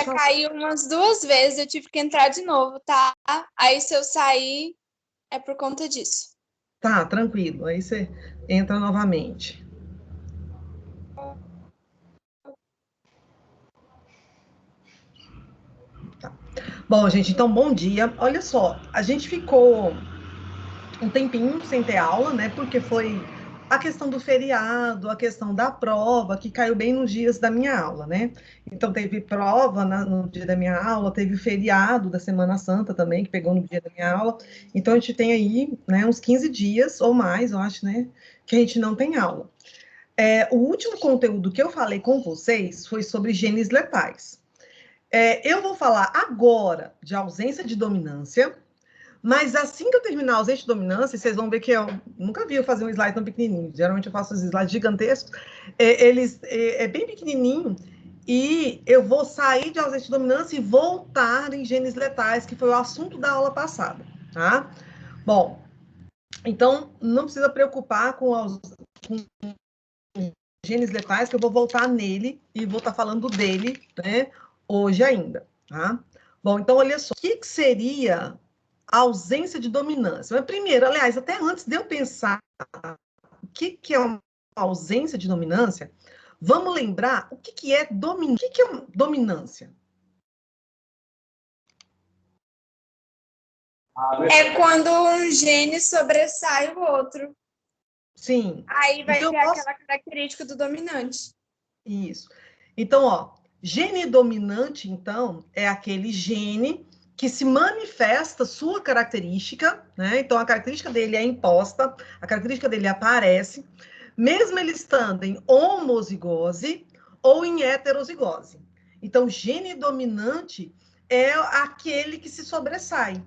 já caiu umas 2 vezes, eu tive que entrar de novo, tá? Aí se eu sair, é por conta disso. Tá, tranquilo. Aí você entra novamente. Tá. Bom, gente, então bom dia. Olha só, a gente ficou um tempinho sem ter aula, né? Porque foi a questão do feriado, a questão da prova, que caiu bem nos dias da minha aula, né? Então teve prova no dia da minha aula, teve o feriado da Semana Santa também, que pegou no dia da minha aula. Então a gente tem aí, né, uns 15 dias ou mais, eu acho, né, que a gente não tem aula. O último conteúdo que eu falei com vocês foi sobre genes letais. Eu vou falar agora de ausência de dominância, mas assim que eu terminar a ausência de dominância, vocês vão ver que eu nunca vi eu fazer um slide tão pequenininho. Geralmente eu faço os slides gigantescos. É bem pequenininho. E eu vou sair de ausência de dominância e voltar em genes letais, que foi o assunto da aula passada, tá? Bom, então não precisa preocupar com genes letais, que eu vou voltar nele e vou estar falando dele, né, hoje ainda, tá? Bom, então olha só, o que seria a ausência de dominância? Mas primeiro, aliás, até antes de eu pensar o que é uma ausência de dominância, vamos lembrar o que é dominância. O que é dominância? É quando um gene sobressai o outro. Sim. Aí vai Então, ter aquela característica do dominante. Isso. Então, ó, gene dominante, então, é aquele gene que se manifesta sua característica, né? Então, a característica dele é imposta, a característica dele aparece, mesmo ele estando em homozigose ou em heterozigose. Então, gene dominante é aquele que se sobressai.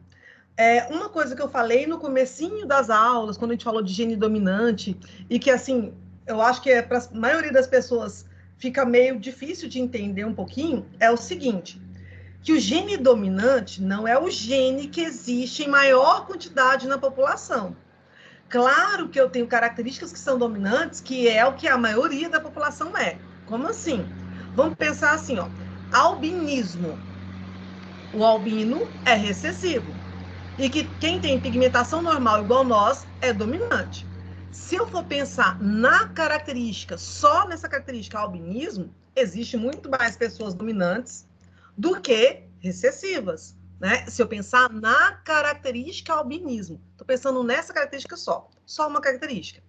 Uma coisa que eu falei no comecinho das aulas, quando a gente falou de gene dominante, e que, assim, eu acho que para a maioria das pessoas fica meio difícil de entender um pouquinho, é o seguinte, que o gene dominante não é o gene que existe em maior quantidade na população. Claro que eu tenho características que são dominantes, que é o que a maioria da população é. Como assim? Vamos pensar assim, ó, albinismo. O albino é recessivo. E que quem tem pigmentação normal igual nós é dominante. Se eu for pensar na característica, só nessa característica albinismo, existe muito mais pessoas dominantes do que recessivas, né? Se eu pensar na característica albinismo, estou pensando nessa característica só uma característica.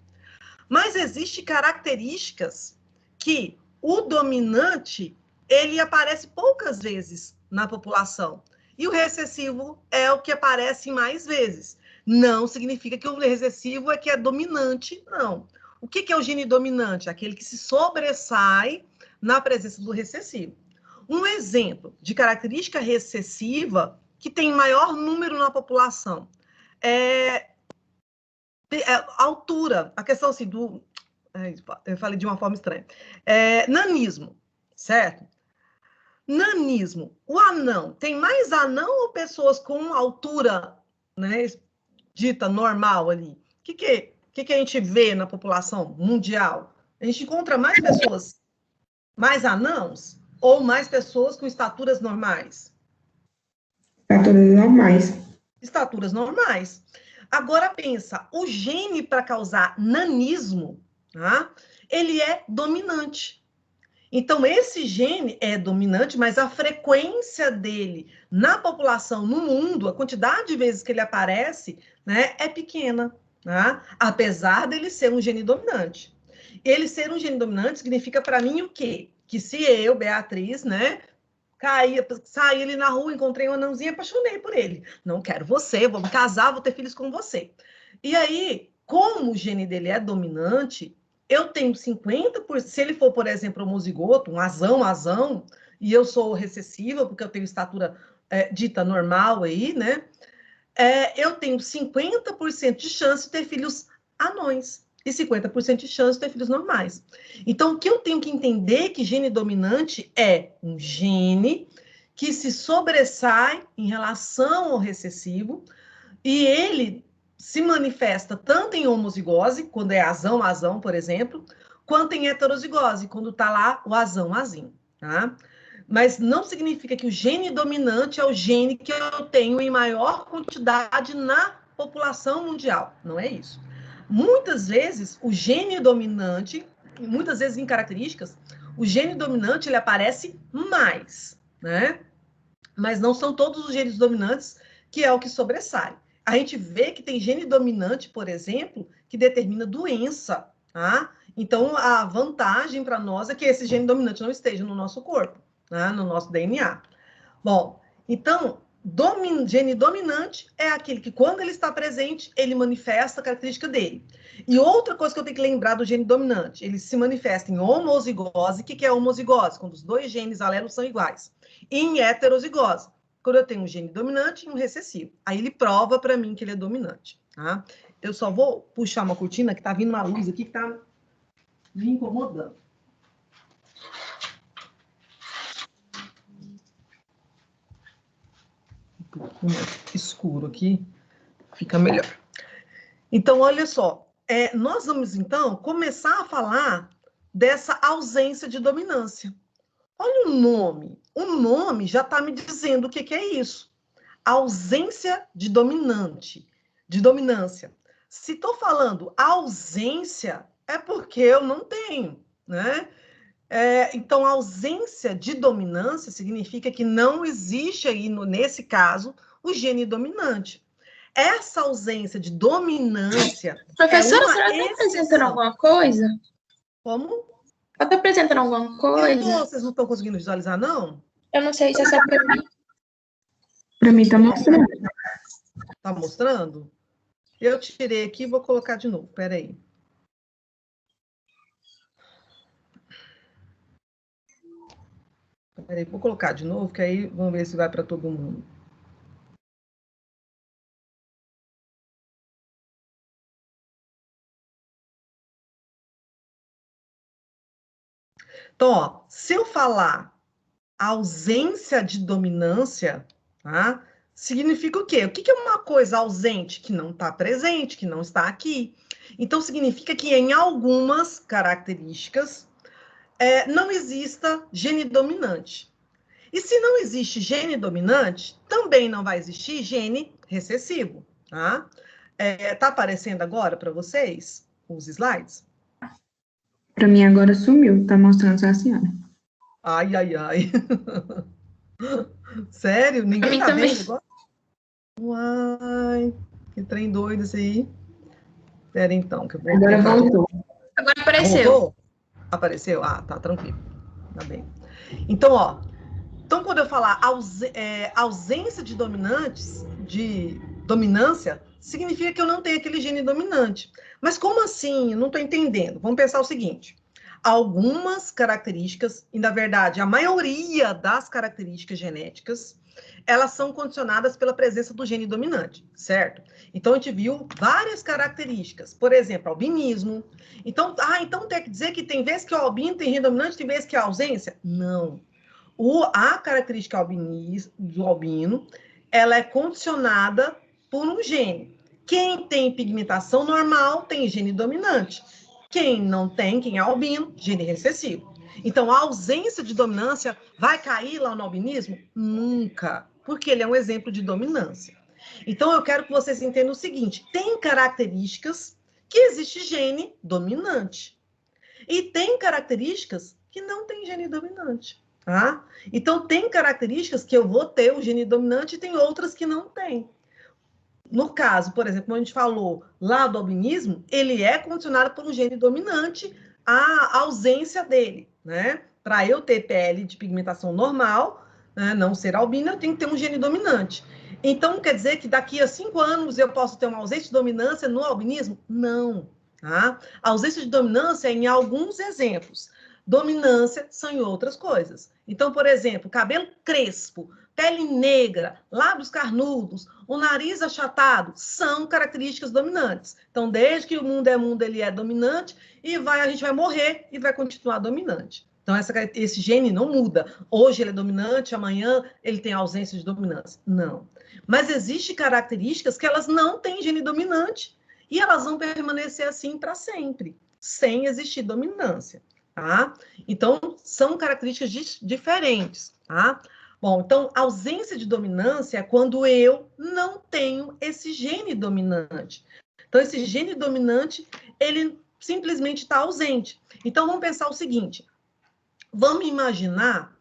Mas existem características que o dominante, ele aparece poucas vezes na população. E o recessivo é o que aparece mais vezes. Não significa que o recessivo é que é dominante, não. O que é o gene dominante? Aquele que se sobressai na presença do recessivo. Um exemplo de característica recessiva que tem maior número na população é a altura, a questão assim do... Eu falei de uma forma estranha. Nanismo, certo? Nanismo. O anão, tem mais anão ou pessoas com altura, né, dita normal ali? O que a gente vê na população mundial? A gente encontra mais pessoas, mais anãos ou mais pessoas com estaturas normais? Estaturas normais. Estaturas normais. Agora pensa, o gene para causar nanismo, tá? Ele é dominante. Então, esse gene é dominante, mas a frequência dele na população, no mundo, a quantidade de vezes que ele aparece, né, é pequena, tá? Apesar dele ser um gene dominante. Ele ser um gene dominante significa para mim o quê? Que se eu, Beatriz, né, saí ali na rua, encontrei um anãozinho, apaixonei por ele. Não quero você, vou me casar, vou ter filhos com você. E aí, como o gene dele é dominante, eu tenho 50%, se ele for, por exemplo, homozigoto, um azão, e eu sou recessiva, porque eu tenho estatura dita normal aí, né? Eu tenho 50% de chance de ter filhos anões e 50% de chance de ter filhos normais. Então, o que eu tenho que entender é que gene dominante é um gene que se sobressai em relação ao recessivo e ele se manifesta tanto em homozigose, quando é azão, por exemplo, quanto em heterozigose, quando está lá o azinho, tá? Mas não significa que o gene dominante é o gene que eu tenho em maior quantidade na população mundial. Não é isso. Muitas vezes, o gene dominante, muitas vezes em características, o gene dominante ele aparece mais, né? Mas não são todos os genes dominantes que é o que sobressai. A gente vê que tem gene dominante, por exemplo, que determina doença, tá? Então, a vantagem para nós é que esse gene dominante não esteja no nosso corpo, né? No nosso DNA. Bom, então, gene dominante é aquele que, quando ele está presente, ele manifesta a característica dele. E outra coisa que eu tenho que lembrar do gene dominante, ele se manifesta em homozigose. O que é homozigose? Quando os dois genes alelos são iguais. E em heterozigose, quando eu tenho um gene dominante e um recessivo. Aí ele prova para mim que ele é dominante. Tá? Eu só vou puxar uma cortina, que está vindo uma luz aqui que está me incomodando. Um pouco escuro aqui, fica melhor. Então, olha só, nós vamos, então, começar a falar dessa ausência de dominância. Olha o nome já está me dizendo o que é isso. Ausência de dominância. Se estou falando ausência, é porque eu não tenho, né? Então, a ausência de dominância significa que não existe aí, nesse caso, o gene dominante. Essa ausência de dominância. Professora, a senhora está apresentando alguma coisa? Como? Ela está apresentando alguma coisa? Vocês não estão conseguindo visualizar, não? Eu não sei se é só para mim. Para mim está mostrando. Está mostrando? Eu tirei aqui e vou colocar de novo. Espera aí. Peraí, vou colocar de novo, que aí vamos ver se vai para todo mundo. Então, ó, se eu falar ausência de dominância, tá? Significa o quê? O que é uma coisa ausente? Que não está presente, que não está aqui. Então, significa que em algumas características não exista gene dominante. E se não existe gene dominante, também não vai existir gene recessivo, tá? Tá aparecendo agora para vocês os slides? Para mim agora sumiu, tá mostrando só a senhora. Ai, ai, ai. Sério? Ninguém tá vendo agora? Uai, que trem doido esse aí. Espera então, que eu vou... Agora voltou. Agora apareceu. Voltou? Apareceu? Ah, tá, tranquilo. Tá bem. Então, ó. Então, quando eu falar ausência de dominância, significa que eu não tenho aquele gene dominante. Mas como assim? Não estou entendendo. Vamos pensar o seguinte. Algumas características, e na verdade a maioria das características genéticas, elas são condicionadas pela presença do gene dominante, certo? Então, a gente viu várias características. Por exemplo, albinismo. Então quer dizer que tem vezes que o albino tem gene dominante, tem vezes que é ausência? Não. A característica do albino, ela é condicionada por um gene. Quem tem pigmentação normal tem gene dominante. Quem não tem, quem é albino, gene recessivo. Então, a ausência de dominância vai cair lá no albinismo? Nunca, porque ele é um exemplo de dominância. Então, eu quero que vocês entendam o seguinte, tem características que existe gene dominante. E tem características que não tem gene dominante. Tá? Então, tem características que eu vou ter o gene dominante e tem outras que não tem. No caso, por exemplo, como a gente falou lá do albinismo, ele é condicionado por um gene dominante, a ausência dele, né? Para eu ter pele de pigmentação normal, né, não ser albino, eu tenho que ter um gene dominante. Então, quer dizer que daqui a 5 anos eu posso ter uma ausência de dominância no albinismo? Não. Tá? A ausência de dominância é em alguns exemplos. Dominância são em outras coisas. Então, por exemplo, cabelo crespo, pele negra, lábios carnudos, o nariz achatado, são características dominantes. Então, desde que o mundo é mundo, ele é dominante e a gente vai morrer e vai continuar dominante. Então, esse gene não muda. Hoje ele é dominante, amanhã ele tem ausência de dominância. Não. Mas existem características que elas não têm gene dominante e elas vão permanecer assim para sempre, sem existir dominância. Tá? Então, são características diferentes. tá? Bom, então, ausência de dominância é quando eu não tenho esse gene dominante. Então, esse gene dominante, ele simplesmente está ausente. Então, vamos pensar o seguinte. Vamos imaginar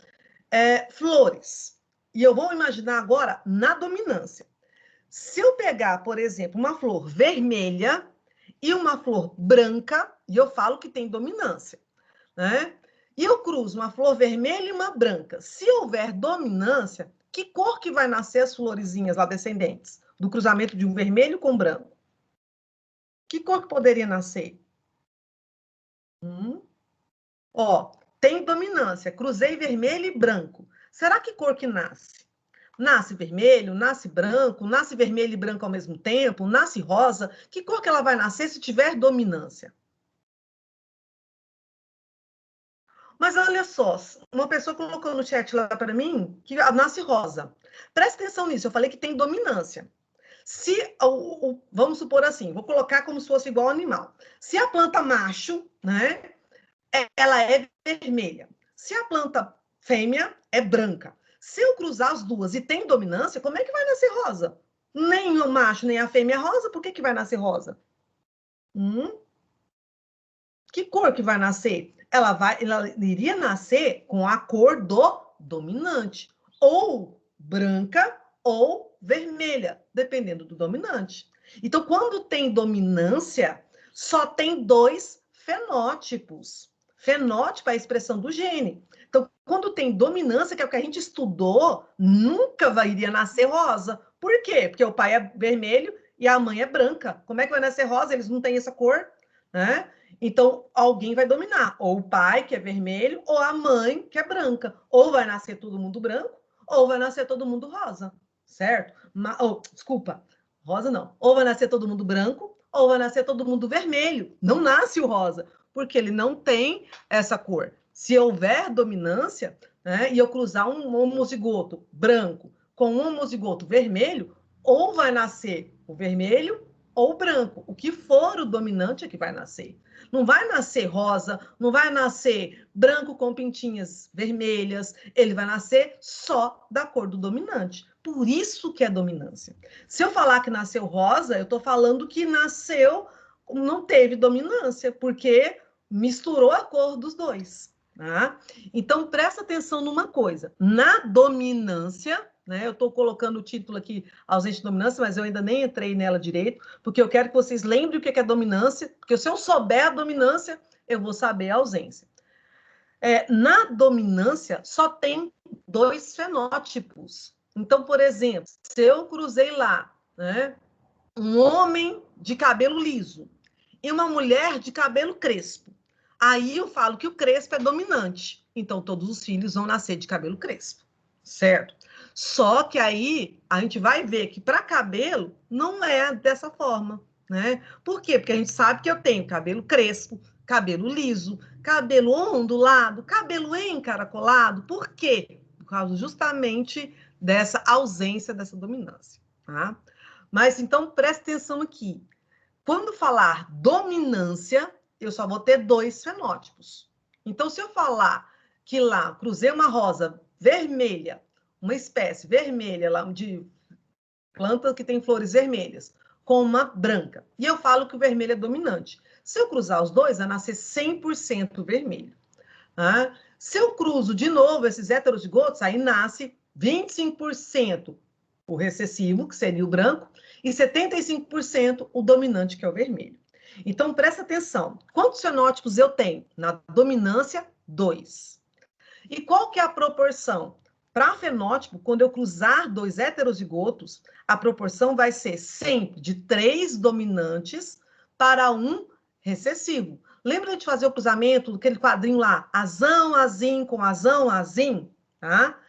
flores. E eu vou imaginar agora na dominância. Se eu pegar, por exemplo, uma flor vermelha e uma flor branca, e eu falo que tem dominância, né? E eu cruzo uma flor vermelha e uma branca. Se houver dominância, que cor que vai nascer as florezinhas lá descendentes? Do cruzamento de um vermelho com branco. Que cor que poderia nascer? Ó, tem dominância. Cruzei vermelho e branco. Será que cor que nasce? Nasce vermelho, nasce branco, nasce vermelho e branco ao mesmo tempo, nasce rosa. Que cor que ela vai nascer se tiver dominância? Mas olha só, uma pessoa colocou no chat lá para mim que nasce rosa. Presta atenção nisso, eu falei que tem dominância. Se, vamos supor assim, vou colocar como se fosse igual ao animal. Se a planta macho, né, ela é vermelha. Se a planta fêmea, é branca. Se eu cruzar as duas e tem dominância, como é que vai nascer rosa? Nem o macho, nem a fêmea é rosa, por que vai nascer rosa? Que cor que vai nascer? Ela iria nascer com a cor do dominante, ou branca ou vermelha, dependendo do dominante. Então, quando tem dominância, só tem dois fenótipos. Fenótipo é a expressão do gene. Então, quando tem dominância, que é o que a gente estudou, nunca iria nascer rosa. Por quê? Porque o pai é vermelho e a mãe é branca. Como é que vai nascer rosa? Eles não têm essa cor, né? Então, alguém vai dominar, ou o pai, que é vermelho, ou a mãe, que é branca. Ou vai nascer todo mundo branco, ou vai nascer todo mundo rosa, certo? Desculpa, rosa não. Ou vai nascer todo mundo branco, ou vai nascer todo mundo vermelho. Não nasce o rosa, porque ele não tem essa cor. Se houver dominância, né, e eu cruzar um homozigoto branco com um homozigoto vermelho, ou vai nascer o vermelho ou o branco. O que for o dominante é que vai nascer. Não vai nascer rosa, não vai nascer branco com pintinhas vermelhas, ele vai nascer só da cor do dominante. Por isso que é dominância. Se eu falar que nasceu rosa, eu estou falando que nasceu, não teve dominância, porque misturou a cor dos dois. Tá? Então, presta atenção numa coisa. Na dominância, né, eu estou colocando o título aqui, ausente de dominância, mas eu ainda nem entrei nela direito, porque eu quero que vocês lembrem o que é dominância, porque se eu souber a dominância, eu vou saber a ausência. Na dominância, só tem dois fenótipos. Então, por exemplo, se eu cruzei lá, né, um homem de cabelo liso e uma mulher de cabelo crespo, aí eu falo que o crespo é dominante. Então, todos os filhos vão nascer de cabelo crespo, certo? Só que aí a gente vai ver que para cabelo não é dessa forma, né? Por quê? Porque a gente sabe que eu tenho cabelo crespo, cabelo liso, cabelo ondulado, cabelo encaracolado. Por quê? Por causa justamente dessa ausência dessa dominância, tá? Mas então preste atenção aqui. Quando falar dominância, eu só vou ter dois fenótipos. Então, se eu falar que lá cruzei uma rosa vermelha, uma espécie vermelha lá de planta que tem flores vermelhas, com uma branca, e eu falo que o vermelho é dominante. Se eu cruzar os dois, vai nascer 100% vermelho. Tá? Se eu cruzo de novo esses heterozigotos, aí nasce 25% o recessivo, que seria o branco, e 75% o dominante, que é o vermelho. Então, presta atenção. Quantos fenótipos eu tenho? Na dominância, 2. E qual que é a proporção? Para fenótipo, quando eu cruzar dois heterozigotos, a proporção vai ser sempre de 3 dominantes para 1 recessivo. Lembra de fazer o cruzamento daquele quadrinho lá? Azão, azim com azão, azim, tá?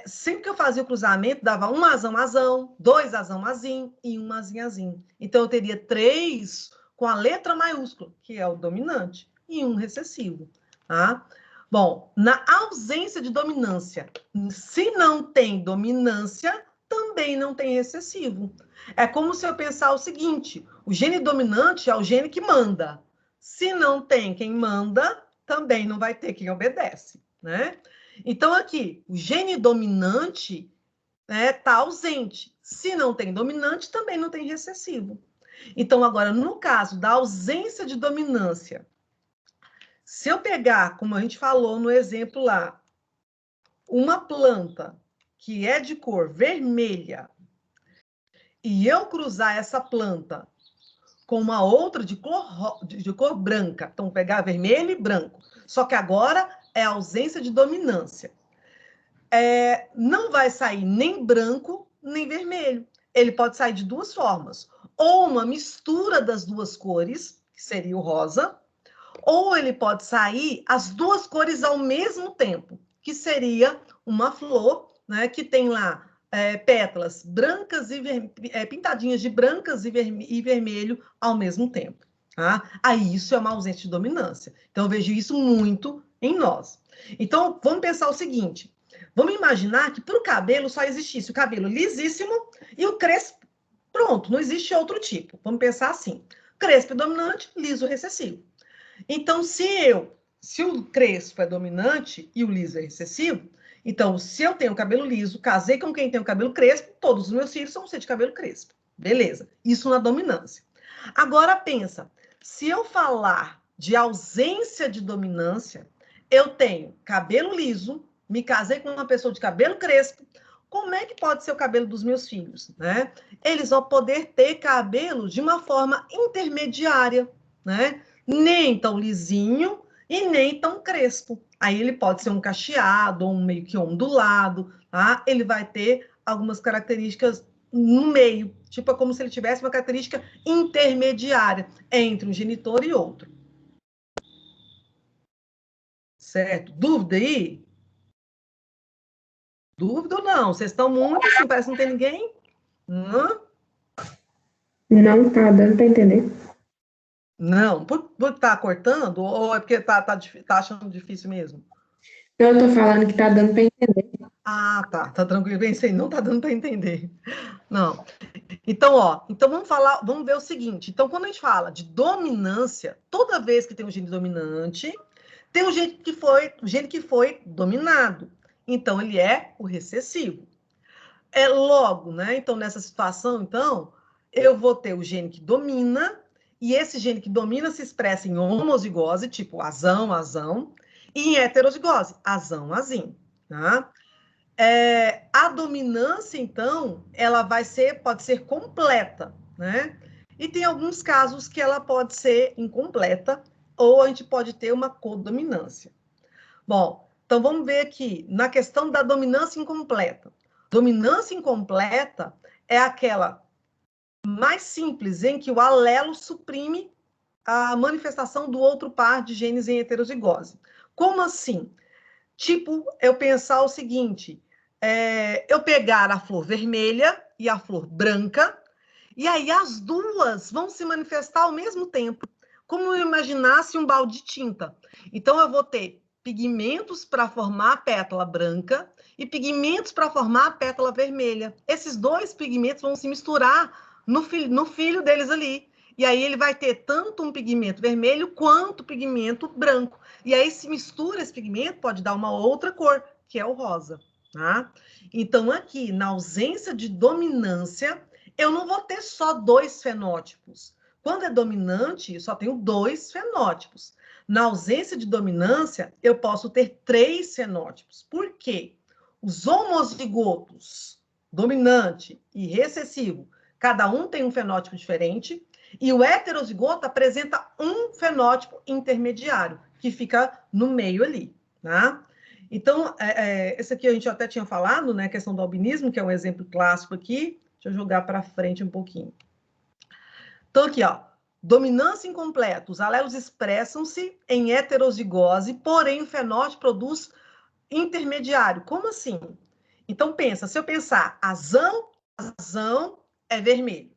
Sempre que eu fazia o cruzamento, dava um azão, azão, 2 azão, azim e 1 azim, azim. Então, eu teria 3 com a letra maiúscula, que é o dominante, e 1 recessivo, tá? Bom, na ausência de dominância, se não tem dominância, também não tem recessivo. É como se eu pensar o seguinte, o gene dominante é o gene que manda. Se não tem quem manda, também não vai ter quem obedece, né? Então, aqui, o gene dominante está ausente. Se não tem dominante, também não tem recessivo. Então, agora, no caso da ausência de dominância, se eu pegar, como a gente falou no exemplo lá, uma planta que é de cor vermelha e eu cruzar essa planta com uma outra de cor branca, então pegar vermelho e branco, só que agora é ausência de dominância. Não vai sair nem branco, nem vermelho. Ele pode sair de duas formas. Ou uma mistura das duas cores, que seria o rosa, ou ele pode sair as duas cores ao mesmo tempo, que seria uma flor, né, que tem lá pétalas brancas e pintadinhas de brancas e vermelho ao mesmo tempo. Tá? Aí isso é uma ausência de dominância. Então, eu vejo isso muito em nós. Então, vamos pensar o seguinte. Vamos imaginar que para o cabelo só existisse o cabelo lisíssimo e o crespo. Pronto, não existe outro tipo. Vamos pensar assim. Crespo é dominante, liso recessivo. Então, se o crespo é dominante e o liso é recessivo, então, se eu tenho cabelo liso, casei com quem tem o cabelo crespo, todos os meus filhos vão ser de cabelo crespo. Beleza, isso na dominância. Agora, pensa, se eu falar de ausência de dominância, eu tenho cabelo liso, me casei com uma pessoa de cabelo crespo, como é que pode ser o cabelo dos meus filhos, né? Eles vão poder ter cabelo de uma forma intermediária, né? Nem tão lisinho e nem tão crespo. Aí ele pode ser um cacheado ou um meio que ondulado, tá? Ele vai ter algumas características no meio, tipo como se ele tivesse uma característica intermediária entre um genitor e outro. Certo? Dúvida aí? Dúvida ou não? Vocês estão muito assim, parece que não tem ninguém? Não tá dando para entender. Não, por estar cortando ou é porque tá achando difícil mesmo? Não, eu tô falando que tá dando para entender. Ah, tá tranquilo, pensei, não tá dando para entender. Não. Então, então vamos ver o seguinte. Então, quando a gente fala de dominância, toda vez que tem um gene dominante, tem um gene que foi dominado. Então, ele é o recessivo. Logo, né? Então, nessa situação, então, eu vou ter o gene que domina, e esse gene que domina se expressa em homozigose, tipo azão, azão, e em heterozigose, azão, azim, tá? A dominância, então, ela pode ser completa, né? E tem alguns casos que ela pode ser incompleta, ou a gente pode ter uma codominância. Bom, então vamos ver aqui, na questão da dominância incompleta. Dominância incompleta é aquela mais simples, em que o alelo suprime a manifestação do outro par de genes em heterozigose. Como assim? Tipo, eu pensar o seguinte, eu pegar a flor vermelha e a flor branca, e aí as duas vão se manifestar ao mesmo tempo, como eu imaginasse um balde de tinta. Então, eu vou ter pigmentos para formar a pétala branca e pigmentos para formar a pétala vermelha. Esses dois pigmentos vão se misturar no filho deles ali. E aí ele vai ter tanto um pigmento vermelho quanto pigmento branco. E aí, se mistura esse pigmento, pode dar uma outra cor, que é o rosa. Tá? Então, aqui, na ausência de dominância, eu não vou ter só dois fenótipos. Quando é dominante, eu só tenho dois fenótipos. Na ausência de dominância, eu posso ter três fenótipos. Por quê? Os homozigotos, dominante e recessivo, cada um tem um fenótipo diferente, e o heterozigoto apresenta um fenótipo intermediário, que fica no meio ali, tá? Então, esse aqui a gente até tinha falado, né, a questão do albinismo, que é um exemplo clássico aqui. Deixa eu jogar para frente um pouquinho. Então, aqui, ó, dominância incompleta. Os alelos expressam-se em heterozigose, porém o fenótipo produz intermediário. Como assim? Então, pensa, se eu pensar azão, azão é vermelho.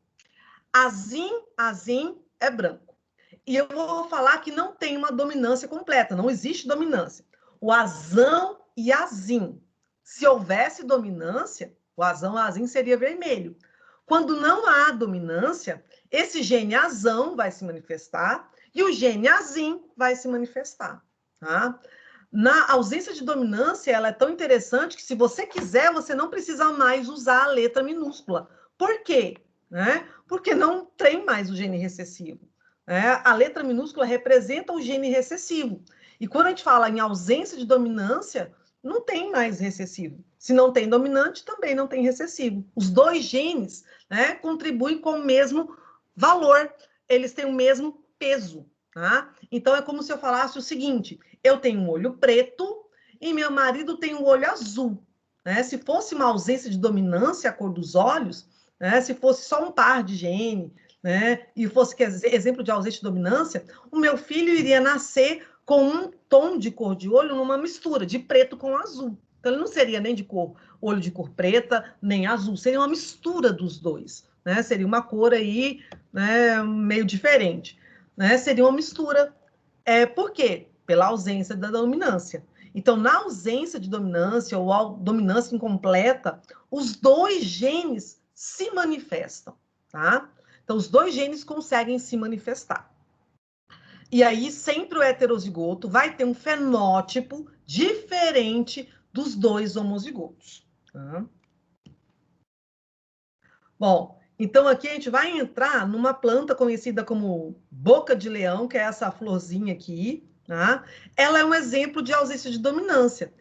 Azim, azim é branco. E eu vou falar que não tem uma dominância completa, não existe dominância. O azão e azim. Se houvesse dominância, o azão e azim seria vermelho. Quando não há dominância, esse gene azão vai se manifestar e o gene azim vai se manifestar. Tá? Na ausência de dominância, ela é tão interessante que, se você quiser, você não precisa mais usar a letra minúscula. Por quê? Né? Porque não tem mais o gene recessivo. Né? A letra minúscula representa o gene recessivo. E quando a gente fala em ausência de dominância, não tem mais recessivo. Se não tem dominante, também não tem recessivo. Os dois genes, né, contribuem com o mesmo valor, eles têm o mesmo peso. Tá? Então, é como se eu falasse o seguinte: eu tenho um olho preto e meu marido tem um olho azul. Né? Se fosse uma ausência de dominância, a cor dos olhos, né, se fosse só um par de gene, né, e fosse exemplo de ausência de dominância, o meu filho iria nascer com um tom de cor de olho numa mistura de preto com azul. Então, ele não seria nem de cor, olho de cor preta, nem azul, seria uma mistura dos dois. Né? Seria uma cor aí, né, meio diferente. Né? Seria uma mistura. Por quê? Pela ausência da dominância. Então, na ausência de dominância ou dominância incompleta, os dois genes se manifestam. Tá? Então, os dois genes conseguem se manifestar. E aí, sempre o heterozigoto vai ter um fenótipo diferente dos dois homozigotos. Tá? Bom, então aqui a gente vai entrar numa planta conhecida como boca de leão, que é essa florzinha aqui. Tá? Ela é um exemplo de ausência de dominância.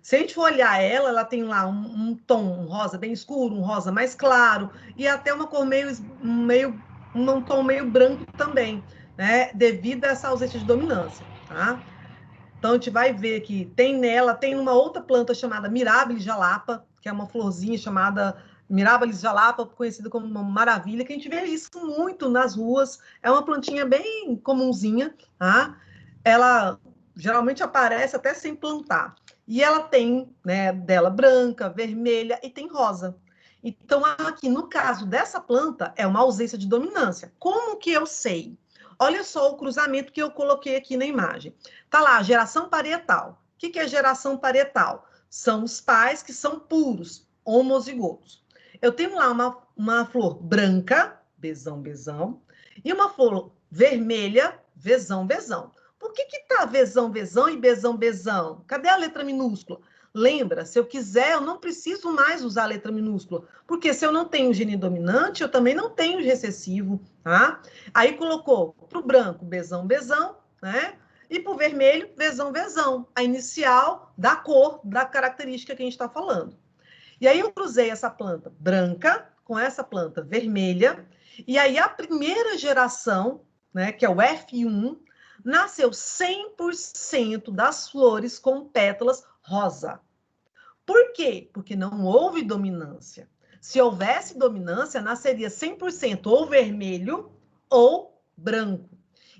Se a gente for olhar ela, ela tem lá um tom um rosa bem escuro, um rosa mais claro, e até uma cor um tom meio branco também. Né, devido a essa ausência de dominância. Tá? Então, a gente vai ver que tem uma outra planta chamada Mirabilis jalapa, que é uma florzinha chamada Mirabilis jalapa, conhecida como uma maravilha, que a gente vê isso muito nas ruas. É uma plantinha bem comunzinha, tá? Ela geralmente aparece até sem plantar. E ela tem, né, dela branca, vermelha e tem rosa. Então, aqui, no caso dessa planta, é uma ausência de dominância. Como que eu sei? Olha só o cruzamento que eu coloquei aqui na imagem. Tá lá, geração parietal. O que é geração parietal? São os pais que são puros, homozigotos. Eu tenho lá uma flor branca, bezão, bezão, e uma flor vermelha, vezão, vezão. Por que tá vezão, vezão e bezão, bezão? Cadê a letra minúscula? Lembra, se eu quiser, eu não preciso mais usar a letra minúscula, porque se eu não tenho gene dominante, eu também não tenho recessivo, tá? Aí colocou para o branco, bezão, bezão, né? E para o vermelho, vezão, vezão, a inicial da cor, da característica que a gente está falando. E aí eu cruzei essa planta branca com essa planta vermelha, e aí a primeira geração, né, que é o F1, nasceu 100% das flores com pétalas rosa. Por quê? Porque não houve dominância. Se houvesse dominância, nasceria 100% ou vermelho ou branco.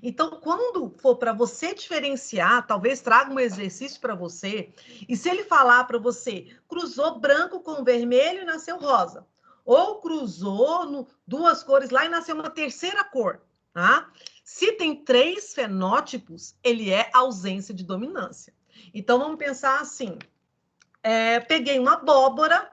Então, quando for para você diferenciar, talvez traga um exercício para você, e se ele falar para você, cruzou branco com vermelho e nasceu rosa, ou cruzou duas cores lá e nasceu uma terceira cor, tá? Se tem 3 fenótipos, ele é ausência de dominância. Então, vamos pensar assim, peguei uma abóbora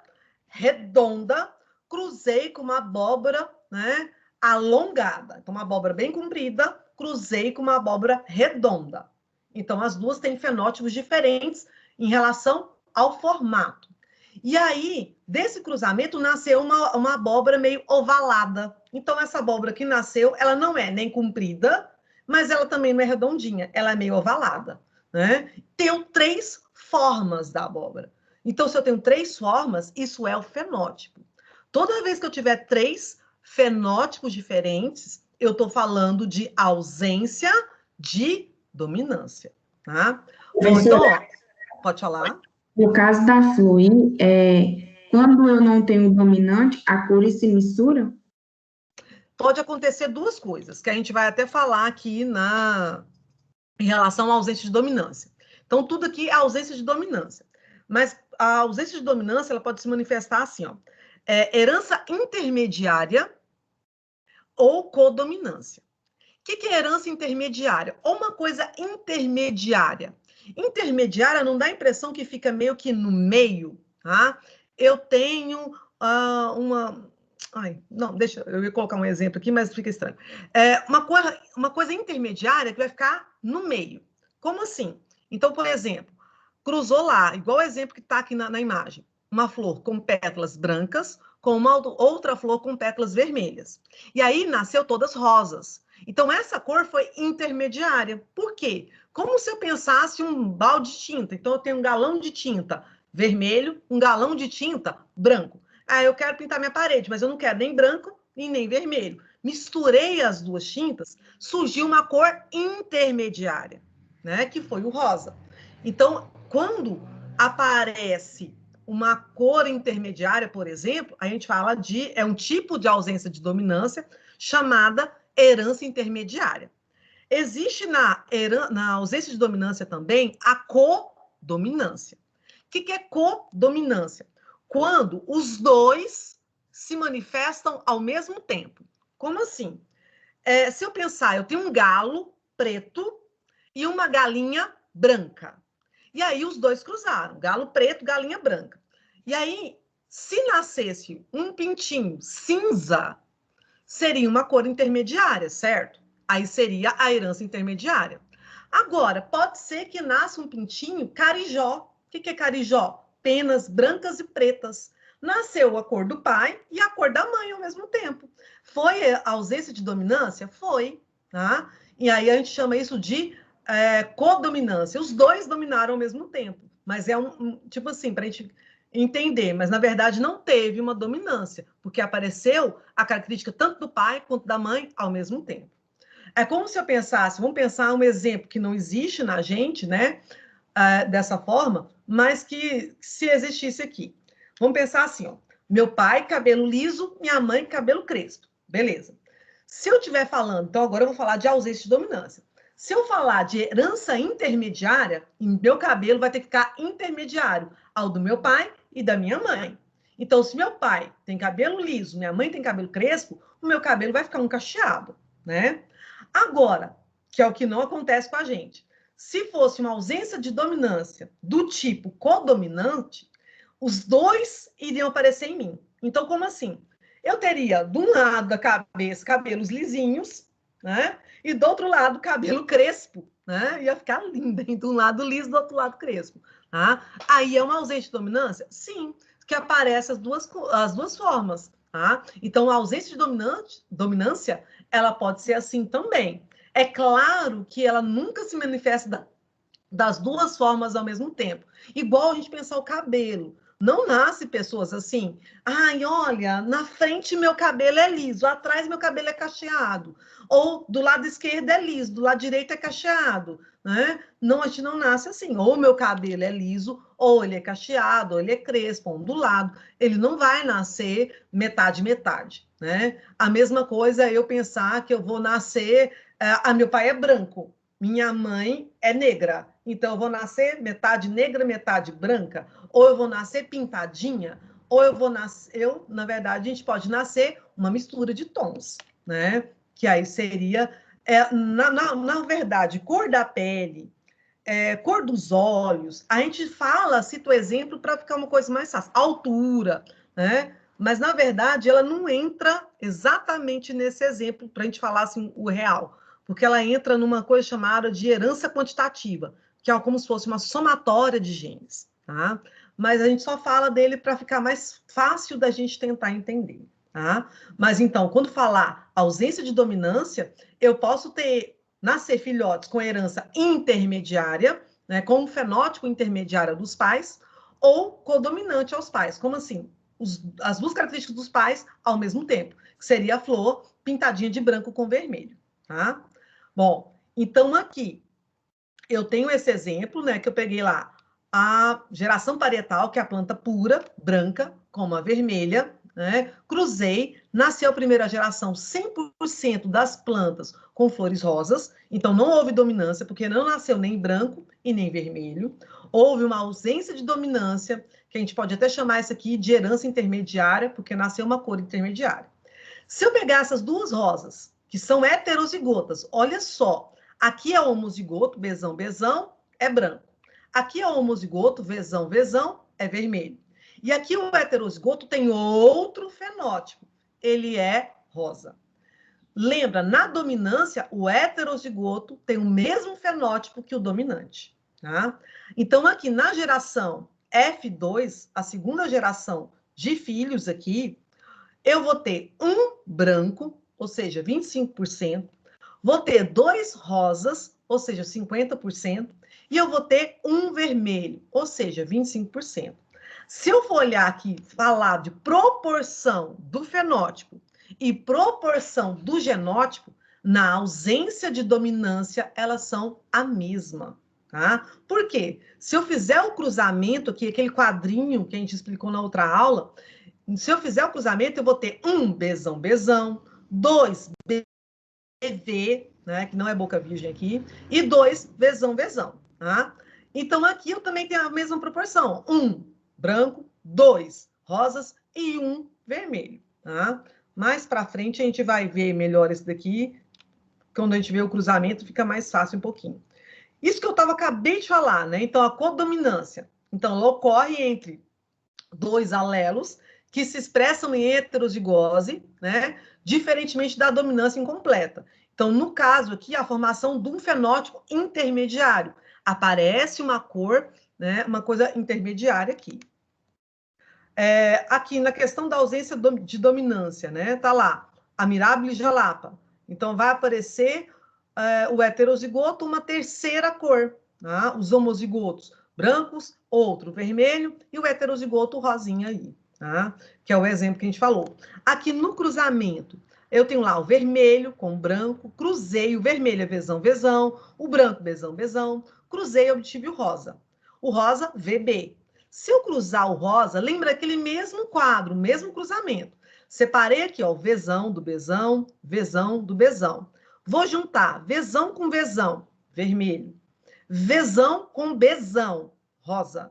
redonda, cruzei com uma abóbora, né, alongada. Então, uma abóbora bem comprida, cruzei com uma abóbora redonda. Então, as duas têm fenótipos diferentes em relação ao formato. E aí, desse cruzamento, nasceu uma abóbora meio ovalada. Então, essa abóbora que nasceu, ela não é nem comprida, mas ela também não é redondinha, ela é meio ovalada. Né? Tem 3 formas da abóbora. Então, se eu tenho 3 formas, isso é o fenótipo. Toda vez que eu tiver 3 fenótipos diferentes, eu estou falando de ausência de dominância. Tá? Bom, então, pode falar? No caso da flor, quando eu não tenho dominante, a cores se misturam? Pode acontecer 2 coisas, que a gente vai até falar aqui em relação à ausência de dominância. Então, tudo aqui é ausência de dominância. Mas a ausência de dominância ela pode se manifestar assim, ó, herança intermediária ou codominância. O que é herança intermediária? Ou uma coisa intermediária. Intermediária não dá a impressão que fica meio que no meio, tá? Eu tenho uma... Ai, não, deixa eu ia colocar um exemplo aqui, mas fica estranho. Uma coisa intermediária que vai ficar no meio. Como assim? Então, por exemplo, cruzou lá, igual o exemplo que está aqui na imagem. Uma flor com pétalas brancas, com uma outra flor com pétalas vermelhas. E aí nasceu todas rosas. Então, essa cor foi intermediária. Por quê? Como se eu pensasse um balde de tinta. Então, eu tenho um galão de tinta vermelho, um galão de tinta branco. Ah, eu quero pintar minha parede, mas eu não quero nem branco e nem vermelho. Misturei as duas tintas, surgiu uma cor intermediária, né? Que foi o rosa. Então, quando aparece uma cor intermediária, por exemplo, a gente fala é um tipo de ausência de dominância chamada herança intermediária. Existe na ausência de dominância também a codominância. O que é codominância? Quando os dois se manifestam ao mesmo tempo. Como assim? Se eu pensar, eu tenho um galo preto e uma galinha branca. E aí os dois cruzaram, galo preto, galinha branca. E aí, se nascesse um pintinho cinza, seria uma cor intermediária, certo? Aí seria a herança intermediária. Agora, pode ser que nasça um pintinho carijó. O que é carijó? Penas brancas e pretas. Nasceu a cor do pai e a cor da mãe ao mesmo tempo. Foi a ausência de dominância? Foi. Tá? E aí a gente chama isso de codominância. Os dois dominaram ao mesmo tempo. Mas é tipo assim, para a gente entender. Mas, na verdade, não teve uma dominância, porque apareceu a característica tanto do pai quanto da mãe ao mesmo tempo. É como se eu pensasse, vamos pensar um exemplo que não existe na gente, né? Dessa forma, mas que se existisse aqui. Vamos pensar assim, ó. Meu pai, cabelo liso, minha mãe, cabelo crespo. Beleza. Se eu estiver falando, então agora eu vou falar de ausência de dominância. Se eu falar de herança intermediária, meu cabelo vai ter que ficar intermediário ao do meu pai e da minha mãe. Então, se meu pai tem cabelo liso, minha mãe tem cabelo crespo, o meu cabelo vai ficar um cacheado, né? Agora, que é o que não acontece com a gente. Se fosse uma ausência de dominância do tipo codominante, os dois iriam aparecer em mim. Então, como assim? Eu teria, de um lado da cabeça, cabelos lisinhos, né? E do outro lado, cabelo crespo, né? Ia ficar linda, hein? De um lado liso, do outro lado crespo. Tá? Aí é uma ausência de dominância? Sim, que aparece as duas formas. Tá? Então, a ausência de dominância, ela pode ser assim também. É claro que ela nunca se manifesta das duas formas ao mesmo tempo. Igual a gente pensar o cabelo. Não nasce pessoas assim, ai, olha, na frente meu cabelo é liso, atrás meu cabelo é cacheado. Ou do lado esquerdo é liso, do lado direito é cacheado. Né? Não, a gente não nasce assim. Ou meu cabelo é liso, ou ele é cacheado, ou ele é crespo, ondulado. Ele não vai nascer metade. Né? A mesma coisa é eu pensar que eu vou nascer... meu pai é branco, minha mãe é negra. Então, eu vou nascer metade negra, metade branca, ou eu vou nascer pintadinha, ou eu vou nascer... na verdade, a gente pode nascer uma mistura de tons, né? Que aí seria, na verdade, cor da pele, cor dos olhos. A gente cita o exemplo para ficar uma coisa mais fácil. Altura, né? Mas, na verdade, ela não entra exatamente nesse exemplo para a gente falar assim, o real, porque ela entra numa coisa chamada de herança quantitativa, que é como se fosse uma somatória de genes, tá? Mas a gente só fala dele para ficar mais fácil da gente tentar entender, tá? Mas então, quando falar ausência de dominância, eu posso nascer filhotes com herança intermediária, né, com um fenótipo intermediário dos pais, ou codominante aos pais. Como assim? As duas características dos pais ao mesmo tempo, que seria a flor pintadinha de branco com vermelho, tá? Bom, então aqui eu tenho esse exemplo, né, que eu peguei lá, a geração parietal, que é a planta pura, branca, como a vermelha, né, cruzei, nasceu a primeira geração 100% das plantas com flores rosas, então não houve dominância, porque não nasceu nem branco e nem vermelho, houve uma ausência de dominância, que a gente pode até chamar isso aqui de herança intermediária, porque nasceu uma cor intermediária. Se eu pegar essas duas rosas, que são heterozigotas, olha só, aqui é homozigoto, bezão, é branco. Aqui é homozigoto, vezão, é vermelho. E aqui o heterozigoto tem outro fenótipo, ele é rosa. Lembra, na dominância, o heterozigoto tem o mesmo fenótipo que o dominante. tá? Então, aqui na geração F2, a segunda geração de filhos aqui, eu vou ter um branco, ou seja, 25%, vou ter 2 rosas, ou seja, 50%, e eu vou ter um vermelho, ou seja, 25%. Se eu for olhar aqui, falar de proporção do fenótipo e proporção do genótipo, na ausência de dominância, elas são a mesma, tá? Por quê? Se eu fizer o cruzamento aqui, aquele quadrinho que a gente explicou na outra aula, se eu fizer o cruzamento, eu vou ter um Bzão, Bzão, 2 BV, né, que não é boca virgem aqui, e 2 Vzão, Vzão, tá? Então, aqui eu também tenho a mesma proporção. 1 branco, 2 rosas e 1 vermelho, tá? Mais para frente a gente vai ver melhor esse daqui. Quando a gente vê o cruzamento, fica mais fácil um pouquinho. Isso que eu acabei de falar, né? Então, a codominância. Então, ela ocorre entre 2 alelos que se expressam em heterozigose, né? Diferentemente da dominância incompleta. Então, no caso aqui, a formação de um fenótipo intermediário. Aparece uma cor, né? Uma coisa intermediária aqui. Aqui, na questão da ausência de dominância, né? Tá lá, a Mirabilis jalapa. Então, vai aparecer o heterozigoto, uma terceira cor, tá? Os homozigotos brancos, outro vermelho, e o heterozigoto rosinha aí, tá? Que é o exemplo que a gente falou. Aqui no cruzamento, eu tenho lá o vermelho com o branco, cruzei o vermelho é Vzão, Vzão, o branco Bzão, Bzão, cruzei e obtive o rosa. O rosa, VB. Se eu cruzar o rosa, lembra aquele mesmo quadro, mesmo cruzamento. Separei aqui, ó, o Vzão do Bzão, Vzão do Bzão. Vou juntar Vzão com Vzão, vermelho. Vzão com Bzão, rosa.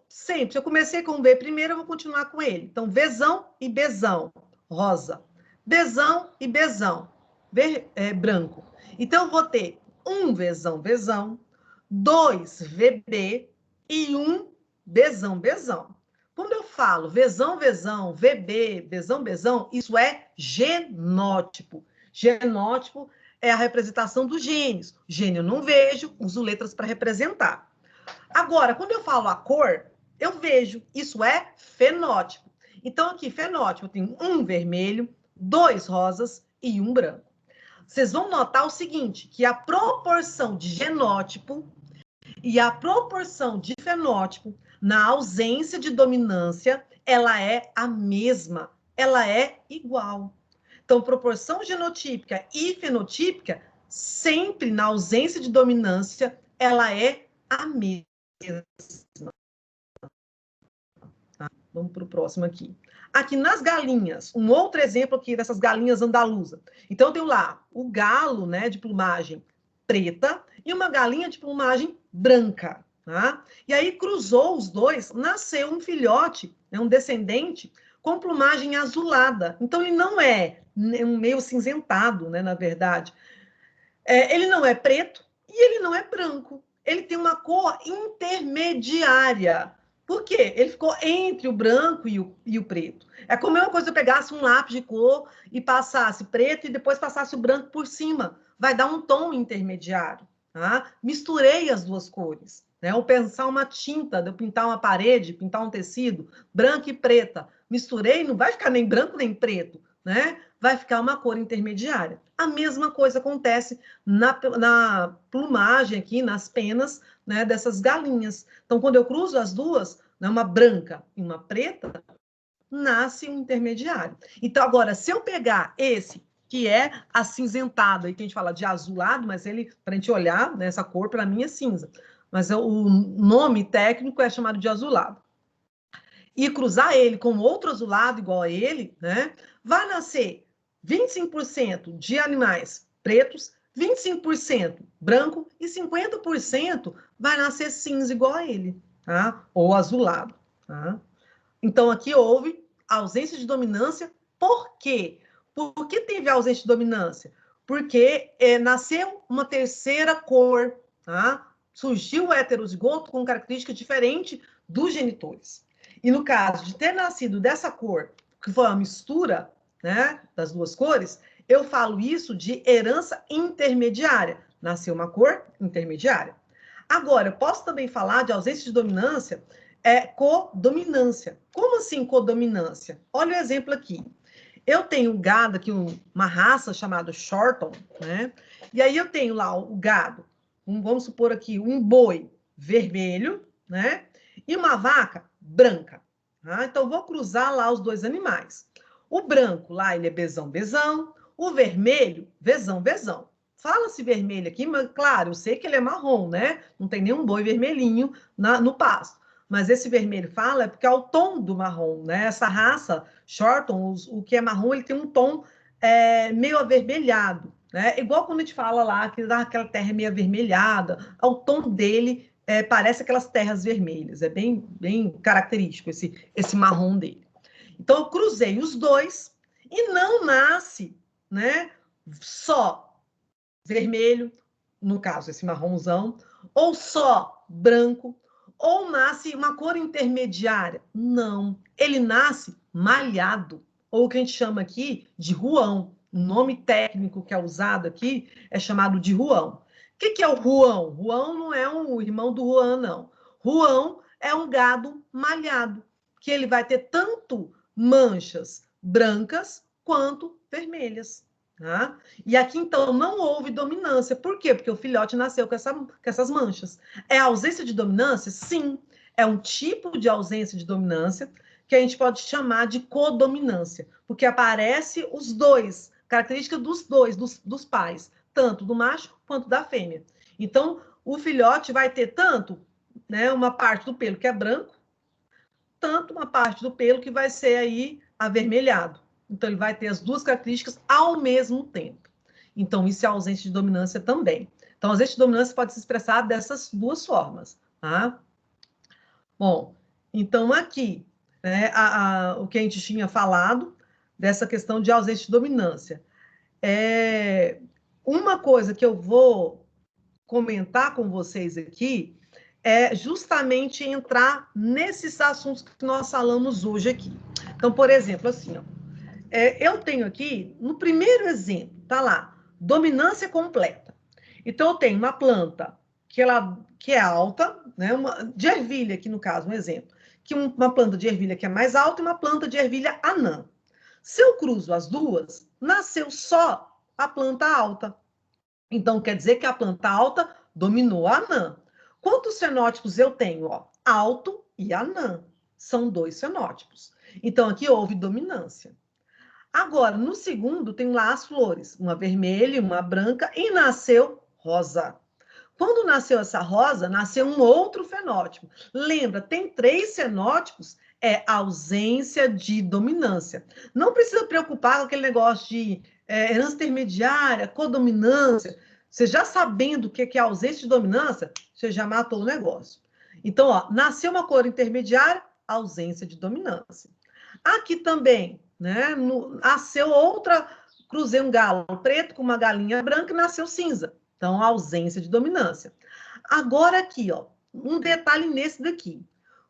Sempre, se eu comecei com B primeiro, eu vou continuar com ele. Então, Vzão e Bzão, rosa. Bzão e Bzão, branco. Então, eu vou ter um Vzão, Bzão, 2 VB e um Bzão, Bzão. Quando eu falo Vzão, Vzão, VB, Bzão, Bzão, isso é genótipo. Genótipo é a representação dos genes. Gene eu não vejo, uso letras para representar. Agora, quando eu falo a cor, eu vejo. Isso é fenótipo. Então, aqui, fenótipo, eu tenho um vermelho, 2 rosas e um branco. Vocês vão notar o seguinte, que a proporção de genótipo e a proporção de fenótipo, na ausência de dominância, ela é a mesma, ela é igual. Então, proporção genotípica e fenotípica, sempre na ausência de dominância, ela é a mesma. Tá? Vamos para o próximo aqui. Aqui nas galinhas, um outro exemplo aqui dessas galinhas andaluzas. Então, eu tenho lá o galo, né, de plumagem preta e uma galinha de plumagem branca. Tá? E aí cruzou os dois, nasceu um filhote, né, um descendente, com plumagem azulada. Então, ele não é um meio cinzentado, né, na verdade. Ele não é preto e ele não é branco. Ele tem uma cor intermediária. Por quê? Ele ficou entre o branco e o preto. É como uma coisa, eu pegasse um lápis de cor e passasse preto e depois passasse o branco por cima. Vai dar um tom intermediário. Tá? Misturei as duas cores. Né? Ou pensar uma tinta, de eu pintar uma parede, pintar um tecido, branco e preta. Misturei, não vai ficar nem branco nem preto. Né? Vai ficar uma cor intermediária. A mesma coisa acontece na plumagem aqui, nas penas, né, dessas galinhas. Então, quando eu cruzo as duas, né, uma branca e uma preta, nasce um intermediário. Então, agora, se eu pegar esse, que é acinzentado, aí que a gente fala de azulado, mas ele, para a gente olhar, né, essa cor, para mim, é cinza. Mas o nome técnico é chamado de azulado. E cruzar ele com outro azulado igual a ele, né, vai nascer 25% de animais pretos, 25% branco e 50% vai nascer cinza igual a ele, tá? Ou azulado, tá? Então, aqui houve ausência de dominância. Por quê? Por que teve ausência de dominância? Porque nasceu uma terceira cor, tá? Surgiu o heterozigoto com característica diferente dos genitores. E no caso de ter nascido dessa cor, que foi uma mistura, né, das duas cores, eu falo isso de herança intermediária. Nasceu uma cor intermediária. Agora, eu posso também falar de ausência de dominância, codominância. Como assim codominância? Olha o exemplo aqui. Eu tenho um gado aqui, uma raça chamada Shorton, né? E aí eu tenho lá o gado, vamos supor aqui, um boi vermelho, né? E uma vaca branca. Tá? Então, vou cruzar lá os dois animais. O branco lá, ele é bezão, bezão. O vermelho, vezão, vezão. Fala-se vermelho aqui, mas claro, eu sei que ele é marrom, né? Não tem nenhum boi vermelhinho no pasto. Mas esse vermelho fala é porque é o tom do marrom, né? Essa raça, Shorton, o que é marrom, ele tem um tom meio avermelhado, né? Igual quando a gente fala lá que dá aquela terra meio avermelhada, o tom dele parece aquelas terras vermelhas, é bem, bem característico esse marrom dele. Então, eu cruzei os dois e não nasce, né, só vermelho, no caso, esse marronzão, ou só branco, ou nasce uma cor intermediária. Não, ele nasce malhado, ou o que a gente chama aqui de ruão. O nome técnico que é usado aqui é chamado de ruão. O que é o ruão? Ruão não é o irmão do Juan, não. Ruão é um gado malhado, que ele vai ter tanto manchas brancas quanto vermelhas. Tá? E aqui, então, não houve dominância. Por quê? Porque o filhote nasceu com essas manchas. É ausência de dominância? Sim. É um tipo de ausência de dominância que a gente pode chamar de codominância, porque aparece os dois, característica dos dois, dos pais, tanto do macho quanto da fêmea. Então, o filhote vai ter tanto, né, uma parte do pelo que é branco, tanto uma parte do pelo que vai ser aí avermelhado. Então, ele vai ter as duas características ao mesmo tempo. Então, isso é ausência de dominância também. Então, a ausência de dominância pode se expressar dessas duas formas, tá? Bom, então aqui, né, o que a gente tinha falado dessa questão de ausência de dominância. Uma coisa que eu vou comentar com vocês aqui é justamente entrar nesses assuntos que nós falamos hoje aqui. Então, por exemplo, assim, ó, eu tenho aqui, no primeiro exemplo, tá lá, dominância completa. Então, eu tenho uma planta que é alta, né, de ervilha aqui no caso, um exemplo, que uma planta de ervilha que é mais alta e uma planta de ervilha anã. Se eu cruzo as duas, nasceu só a planta alta. Então, quer dizer que a planta alta dominou a anã. Quantos fenótipos eu tenho? Ó, alto e anã. São dois fenótipos. Então, aqui houve dominância. Agora, no segundo, tem lá as flores. Uma vermelha e uma branca. E nasceu rosa. Quando nasceu essa rosa, nasceu um outro fenótipo. Lembra, tem 3 fenótipos, ausência de dominância. Não precisa preocupar com aquele negócio de herança intermediária, codominância. Você já sabendo o que é ausência de dominância, você já matou o negócio. Então, ó, nasceu uma cor intermediária, ausência de dominância. Aqui também, né, nasceu outra, cruzei um galo preto com uma galinha branca e nasceu cinza. Então, ausência de dominância. Agora aqui, ó, um detalhe nesse daqui.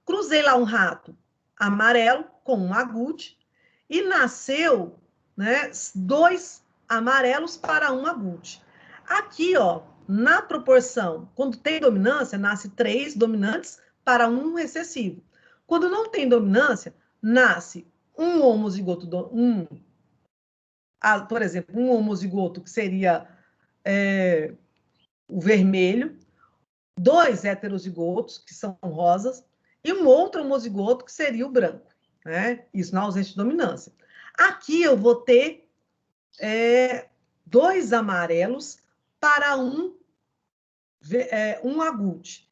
Cruzei lá um rato amarelo com um agute e nasceu, né, 2 amarelos para um agute. Aqui, ó, na proporção, quando tem dominância, nasce 3 dominantes para um recessivo. Quando não tem dominância, nasce um homozigoto, por exemplo, um homozigoto que seria o vermelho, 2 heterozigotos, que são rosas, e um outro homozigoto, que seria o branco. Né? Isso na ausência de dominância. Aqui eu vou ter 2 amarelos para um agute.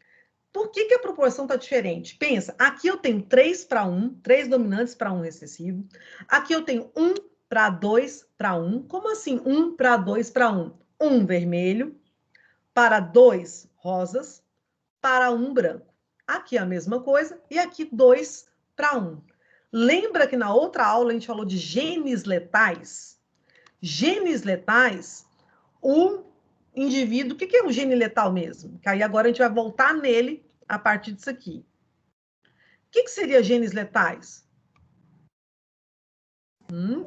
Por que a proporção está diferente? Pensa, aqui eu tenho 3 para 1, 3 dominantes para um recessivo. Aqui eu tenho 1 para 2 para 1. Como assim 1 para 2 para 1? 1 vermelho, para 2 rosas, para 1 branco. Aqui a mesma coisa, e aqui 2 para 1. Lembra que na outra aula a gente falou de genes letais? Genes letais, o indivíduo... O que é um gene letal mesmo? Que aí agora a gente vai voltar nele a partir disso aqui. O que seria genes letais?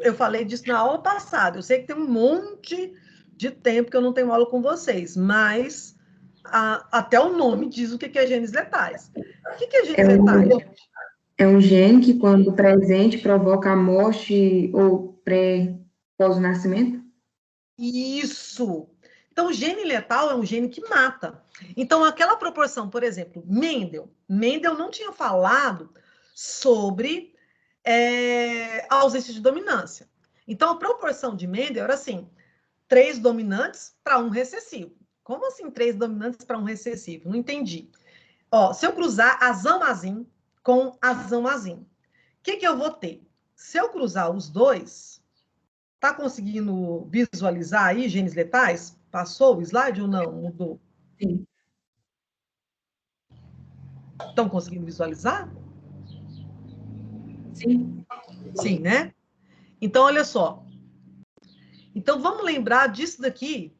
Eu falei disso na aula passada. Eu sei que tem um monte de tempo que eu não tenho aula com vocês, mas até o nome diz o que é genes letais. O que é genes letais, gente? É um gene que, quando presente, provoca a morte ou pós-nascimento? Isso! Então, o gene letal é um gene que mata. Então, aquela proporção, por exemplo, Mendel não tinha falado sobre a ausência de dominância. Então, a proporção de Mendel era assim, 3 dominantes para 1 recessivo. Como assim 3 dominantes para 1 recessivo? Não entendi. Ó, se eu cruzar azão-azim com azão-azim, o que eu vou ter? Se eu cruzar os dois, tá conseguindo visualizar aí genes letais? Passou o slide ou não? Mudou? Sim. Estão conseguindo visualizar? Sim. Sim, né? Então, olha só. Então, vamos lembrar disso daqui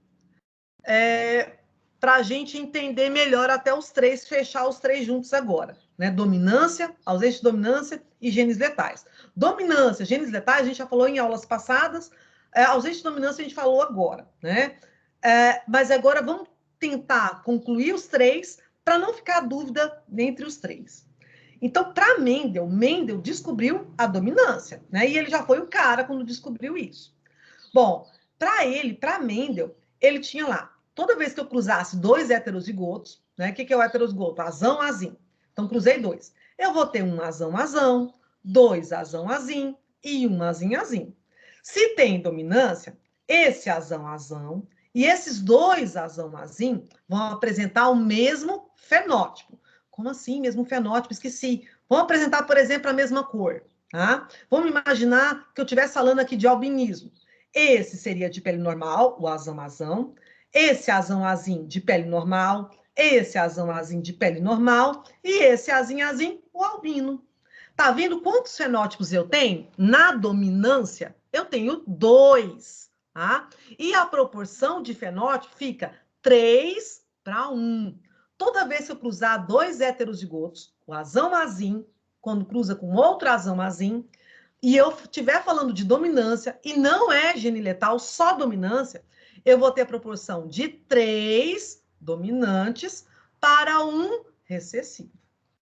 para a gente entender melhor até os 3, fechar os 3 juntos agora. Né? Dominância, ausência de dominância e genes letais. Dominância, genes letais, a gente já falou em aulas passadas. Ausência de dominância a gente falou agora. Né? Mas agora vamos tentar concluir os 3 para não ficar dúvida entre os 3. Então, para Mendel descobriu a dominância, né? E ele já foi o cara quando descobriu isso. Bom, para Mendel, ele tinha lá, toda vez que eu cruzasse 2 heterozigotos, né? O que é o heterozigoto? Azão, azim. Então, cruzei 2. Eu vou ter um azão, azão, 2 azão, azim e um azim, azim. Se tem dominância, esse azão, azão e esses 2 azão, azim vão apresentar o mesmo fenótipo. Como assim, mesmo fenótipo? Esqueci. Vamos apresentar, por exemplo, a mesma cor. Tá? Vamos imaginar que eu estivesse falando aqui de albinismo. Esse seria de pele normal, o azão-azão. Esse azão-azim de pele normal. Esse azão-azim de pele normal. E esse azim-azim, o albino. Tá vendo quantos fenótipos eu tenho? Na dominância, eu tenho 2. Tá? E a proporção de fenótipo fica 3 para 1. Toda vez que eu cruzar 2 heterozigotos, o azão-azim, quando cruza com outro azão-azim, e eu estiver falando de dominância, e não é gene letal, só dominância, eu vou ter a proporção de 3 dominantes para 1 recessivo,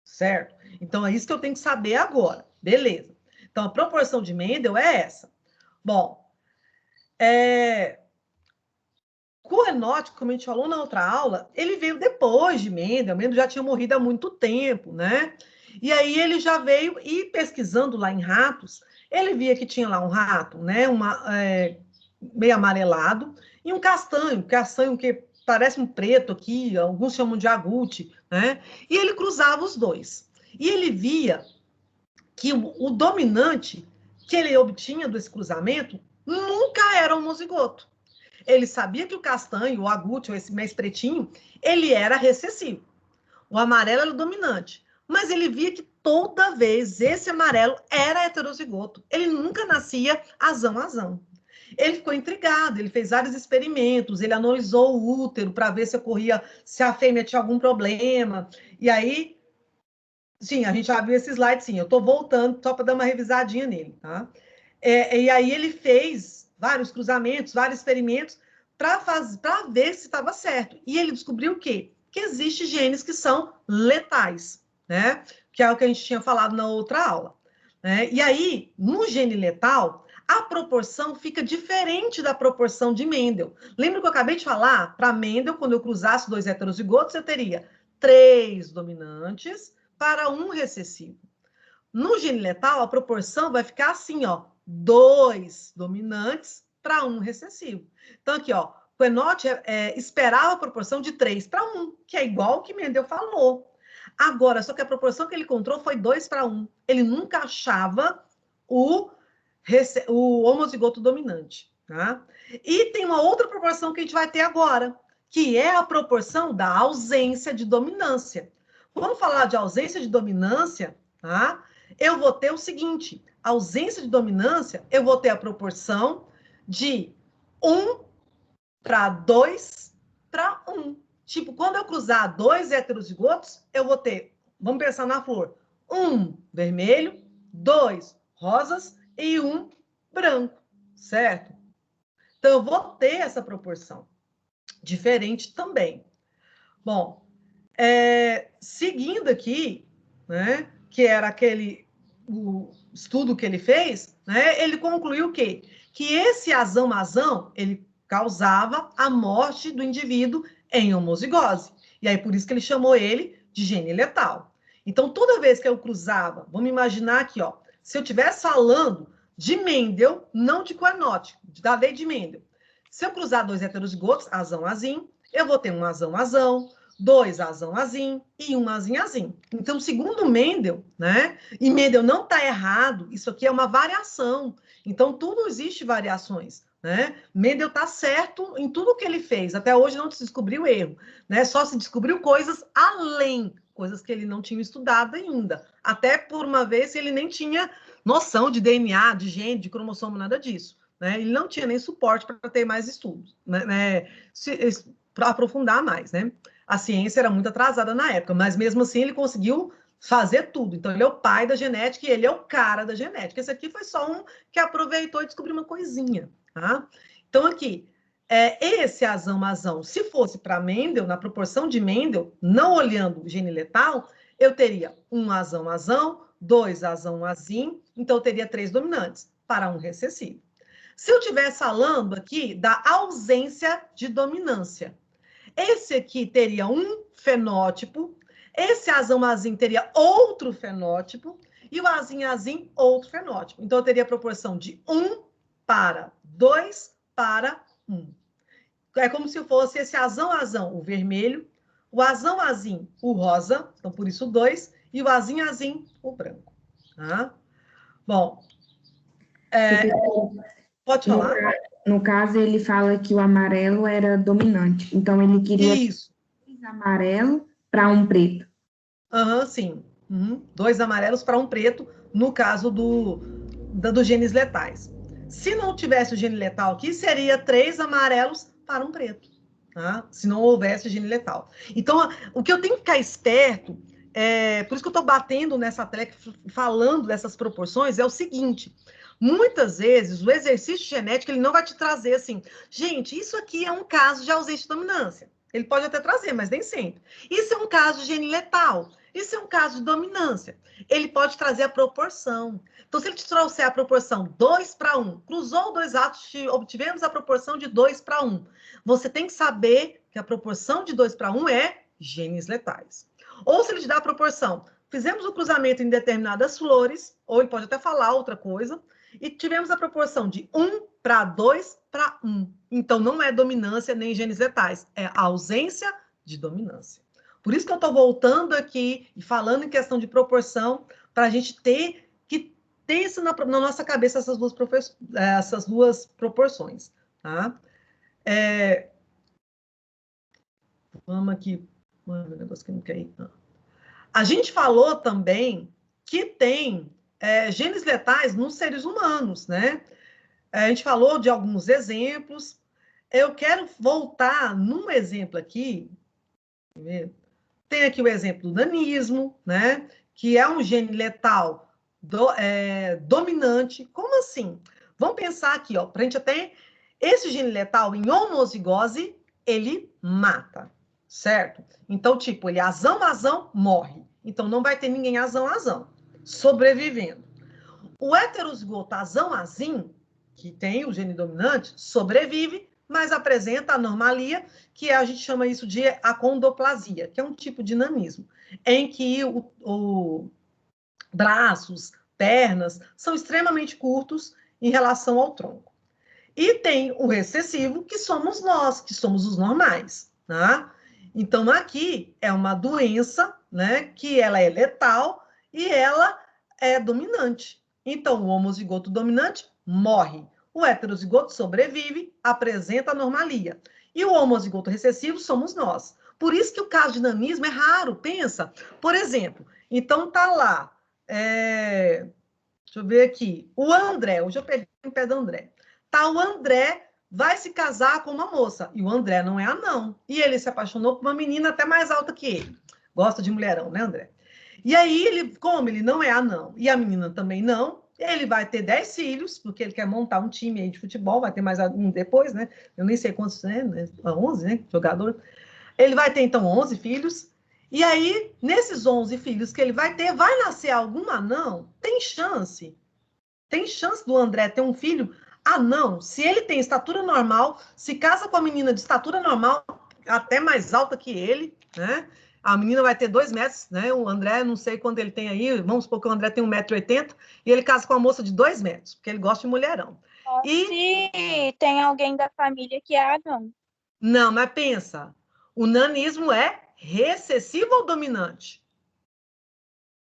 certo? Então, é isso que eu tenho que saber agora, beleza. Então, a proporção de Mendel é essa. Bom, Cohenot, como a gente falou na outra aula, ele veio depois de Mendel. Mendel já tinha morrido há muito tempo, né? E aí ele já veio e pesquisando lá em ratos, ele via que tinha lá um rato, né? Meio amarelado, e um castanho que parece um preto aqui, alguns chamam de agute, né? E ele cruzava os dois. E ele via que o dominante que ele obtinha desse cruzamento nunca era homozigoto. Ele sabia que o castanho, o agute, ou esse mais pretinho, ele era recessivo. O amarelo era o dominante. Mas ele via que toda vez esse amarelo era heterozigoto. Ele nunca nascia azão-azão. Ele ficou intrigado, ele fez vários experimentos, ele analisou o útero para ver se a fêmea tinha algum problema. E aí, sim, a gente já viu esse slide, sim. Eu estou voltando só para dar uma revisadinha nele, tá? E aí ele fez vários cruzamentos, vários experimentos para ver se estava certo. E ele descobriu o quê? Que existem genes que são letais, né? Que é o que a gente tinha falado na outra aula. Né? E aí, no gene letal, a proporção fica diferente da proporção de Mendel. Lembra que eu acabei de falar? Para Mendel, quando eu cruzasse 2 heterozigotos, eu teria 3 dominantes para 1 recessivo. No gene letal, a proporção vai ficar assim, ó, 2 dominantes para 1 recessivo. Então, aqui, ó, Cohenot esperava a proporção de 3 para 1, que é igual o que Mendel falou. Agora, só que a proporção que ele encontrou foi 2 para 1. Ele nunca achava o homozigoto dominante. Tá? E tem uma outra proporção que a gente vai ter agora, que é a proporção da ausência de dominância. Vamos falar de ausência de dominância, tá? Eu vou ter o seguinte, ausência de dominância, eu vou ter a proporção de 1 para 2 para 1. Tipo, quando eu cruzar 2 heterozigotos, eu vou ter, vamos pensar na flor, 1 vermelho, 2 rosas e 1 branco, certo? Então, eu vou ter essa proporção. Diferente também. Bom, seguindo aqui, né, que era o estudo que ele fez, né, ele concluiu o quê? Que esse azão-azão, ele causava a morte do indivíduo em homozigose. E aí, por isso que ele chamou ele de gene letal. Então, toda vez que eu cruzava, vamos imaginar aqui, ó, se eu estivesse falando de Mendel, não de Carnot, da lei de Mendel. Se eu cruzar dois heterozigotos, azão-azim, eu vou ter um azão-azão, dois azão-azim e um azim-azim. Então, segundo Mendel, né? E Mendel não está errado, isso aqui é uma variação. Então, tudo existe variações, né? Mendel está certo em tudo que ele fez. Até hoje não se descobriu erro, né? Só se descobriu coisas além, coisas que ele não tinha estudado ainda. Até por uma vez ele nem tinha noção de DNA, de gene, de cromossomo, nada disso. Né? Ele não tinha nem suporte para ter mais estudos, né? Para aprofundar mais, né? A ciência era muito atrasada na época, mas mesmo assim ele conseguiu fazer tudo. Então, ele é o pai da genética e ele é o cara da genética. Esse aqui foi só um que aproveitou e descobriu uma coisinha, tá? Então, aqui, esse azão-azão, se fosse para Mendel, na proporção de Mendel, não olhando o gene letal, eu teria um azão-azão, dois azão-azim, então eu teria 3 dominantes para um recessivo. Se eu estivesse falando aqui da ausência de dominância, esse aqui teria um fenótipo, esse azão-azim teria outro fenótipo, e o azim-azim outro fenótipo. Então, eu teria a proporção de 1 para 2 para 1. É como se fosse esse azão-azão, o vermelho, o azão-azim, o rosa, então por isso 2, e o azim-azim, o branco. Tá? Bom, pode falar. No caso, ele fala que o amarelo era dominante, então ele queria Isso. 2 amarelos para um preto. Sim. 2 amarelos para um preto, no caso dos genes letais. Se não tivesse o gene letal aqui, seria 3 amarelos para um preto, tá? Se não houvesse gene letal. Então, o que eu tenho que ficar esperto, por isso que eu estou batendo nessa tecla, falando dessas proporções, é o seguinte: muitas vezes o exercício genético ele não vai te trazer assim, gente, isso aqui é um caso de ausência de dominância. Ele pode até trazer, mas nem sempre. Isso é um caso de gene letal. Isso é um caso de dominância. Ele pode trazer a proporção. Então, se ele te trouxer a proporção 2 para 1, cruzou 2 átomos, obtivemos a proporção de 2 para 1. Você tem que saber que a proporção de 2 para 1 é genes letais. Ou se ele te dá a proporção, fizemos o cruzamento em determinadas flores, ou ele pode até falar outra coisa, e tivemos a proporção de 1 para 2 para 1. Então, não é dominância nem genes letais, é a ausência de dominância. Por isso que eu estou voltando aqui e falando em questão de proporção, para a gente ter isso na nossa cabeça, essas duas proporções. Tá? Vamos aqui. Meu negócio que não quer ir. A gente falou também que tem genes letais nos seres humanos, né? A gente falou de alguns exemplos. Eu quero voltar num exemplo aqui. Tem aqui o exemplo do nanismo, né? Que é um gene letal dominante. Como assim? Vamos pensar aqui, ó, para a gente até... Esse gene letal em homozigose, ele mata, certo? Então, tipo, ele azão-azão, morre. Então, não vai ter ninguém azão-azão sobrevivendo. O heterozigoto azão-azim, que tem o gene dominante, sobrevive, mas apresenta anomalia, que a gente chama isso de acondroplasia, que é um tipo de nanismo, em que braços, pernas, são extremamente curtos em relação ao tronco. E tem o recessivo, que somos nós, que somos os normais, tá? Então, aqui é uma doença, né, que ela é letal e ela é dominante. Então, o homozigoto dominante morre. O heterozigoto sobrevive, apresenta anomalia. E o homozigoto recessivo somos nós. Por isso que o caso de nanismo é raro, pensa. Por exemplo, então tá lá, deixa eu ver aqui, o André, hoje eu peguei o pé do André. Tá, o André vai se casar com uma moça, e o André não é anão. E ele se apaixonou por uma menina até mais alta que ele. Gosta de mulherão, né, André? E aí, como ele não é anão, e a menina também não, ele vai ter 10 filhos, porque ele quer montar um time aí de futebol, vai ter mais um depois, né? Eu nem sei quantos, né? 11, né? Jogador. Ele vai ter, então, 11 filhos. E aí, nesses 11 filhos que ele vai ter, vai nascer algum anão? Tem chance. Tem chance do André ter um filho anão. Se ele tem estatura normal, se casa com a menina de estatura normal, até mais alta que ele, né? A menina vai ter 2 metros, né? O André, não sei quanto ele tem aí, vamos supor que o André tem 1,80 m, e ele casa com uma moça de 2 metros, porque ele gosta de mulherão. Só se tem alguém da família que é anão. Não, mas pensa, o nanismo é recessivo ou dominante?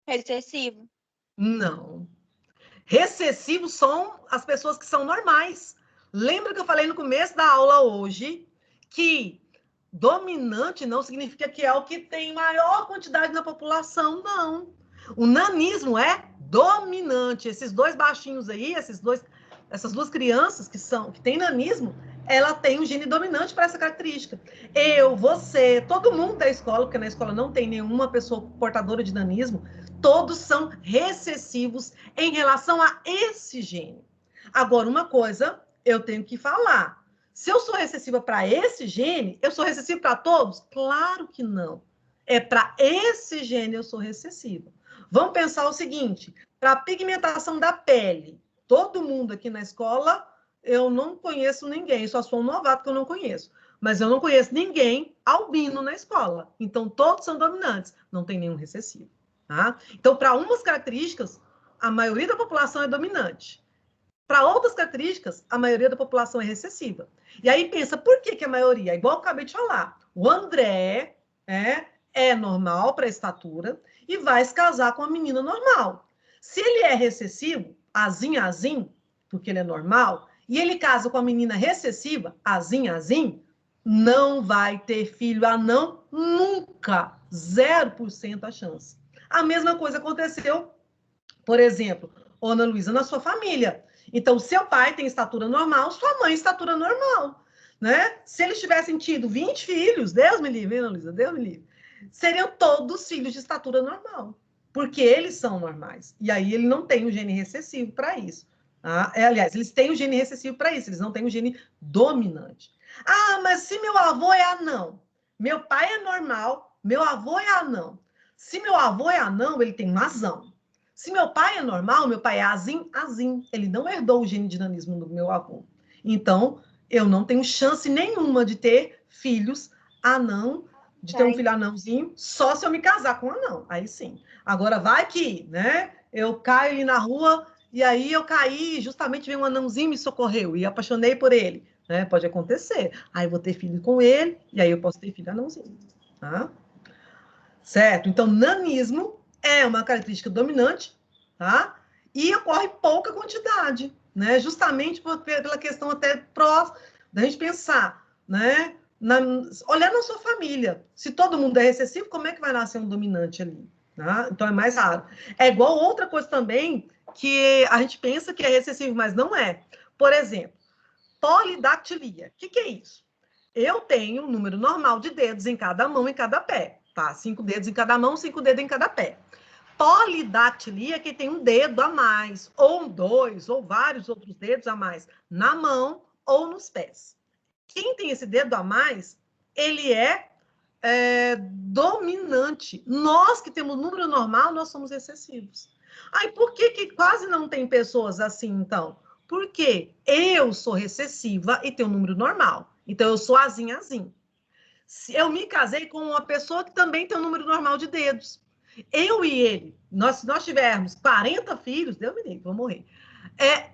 Recessivo. Não. Recessivos são as pessoas que são normais. Lembra que eu falei no começo da aula hoje que dominante não significa que é o que tem maior quantidade na população, não. O nanismo é dominante. Esses 2 baixinhos aí, essas 2 crianças que têm nanismo, ela tem um gene dominante para essa característica. Eu, você, todo mundo da escola, porque na escola não tem nenhuma pessoa portadora de nanismo, todos são recessivos em relação a esse gene. Agora, uma coisa eu tenho que falar. Se eu sou recessiva para esse gene, eu sou recessiva para todos? Claro que não. É para esse gene eu sou recessiva. Vamos pensar o seguinte, para a pigmentação da pele, todo mundo aqui na escola, eu não conheço ninguém, só sou um novato que eu não conheço, mas eu não conheço ninguém albino na escola. Então, todos são dominantes, não tem nenhum recessivo. Tá? Então, para umas características, a maioria da população é dominante. Para outras características, a maioria da população é recessiva. E aí pensa, por que a maioria? Igual eu acabei de falar, o André é normal para a estatura e vai se casar com uma menina normal. Se ele é recessivo, azim, porque ele é normal, e ele casa com a menina recessiva, azim, não vai ter filho anão nunca. 0% a chance. A mesma coisa aconteceu, por exemplo, Ana Luísa, na sua família. Então, seu pai tem estatura normal, sua mãe estatura normal, né? Se eles tivessem tido 20 filhos, Deus me livre, Ana Luísa, Deus me livre, seriam todos filhos de estatura normal, porque eles são normais. E aí ele não tem o gene recessivo para isso. Tá? Aliás, eles têm o gene recessivo para isso, eles não têm o gene dominante. Ah, mas se meu avô é anão, meu pai é normal, meu avô é anão. Se meu avô é anão, ele tem razão. Se meu pai é normal, meu pai é azim, ele não herdou o gene de nanismo do meu avô. Então, eu não tenho chance nenhuma de ter filhos anão, de ter um filho anãozinho, só se eu me casar com um anão. Aí sim. Agora, vai que, né, eu caio ali na rua e aí eu caí, justamente veio um anãozinho me socorreu e apaixonei por ele. Né? Pode acontecer. Aí eu vou ter filho com ele e aí eu posso ter filho anãozinho. Tá? Certo? Então, nanismo é uma característica dominante, tá? E ocorre pouca quantidade, né? Justamente pela questão até próxima da gente pensar, né? Olhar na sua família. Se todo mundo é recessivo, como é que vai nascer um dominante ali? Tá? Então, é mais raro. É igual outra coisa também que a gente pensa que é recessivo, mas não é. Por exemplo, polidactilia. O que é isso? Eu tenho um número normal de dedos em cada mão e em cada pé. Tá? 5 dedos em cada mão, 5 dedos em cada pé. Polidactilia é que tem um dedo a mais, ou 2, ou vários outros dedos a mais na mão ou nos pés. Quem tem esse dedo a mais, ele é dominante. Nós que temos número normal, nós somos excessivos. Aí, por que quase não tem pessoas assim, então? Porque eu sou recessiva e tenho um número normal. Então, eu sou azim. Eu me casei com uma pessoa que também tem um número normal de dedos. Eu e ele, se nós tivermos 40 filhos, Deus me livre, vou morrer.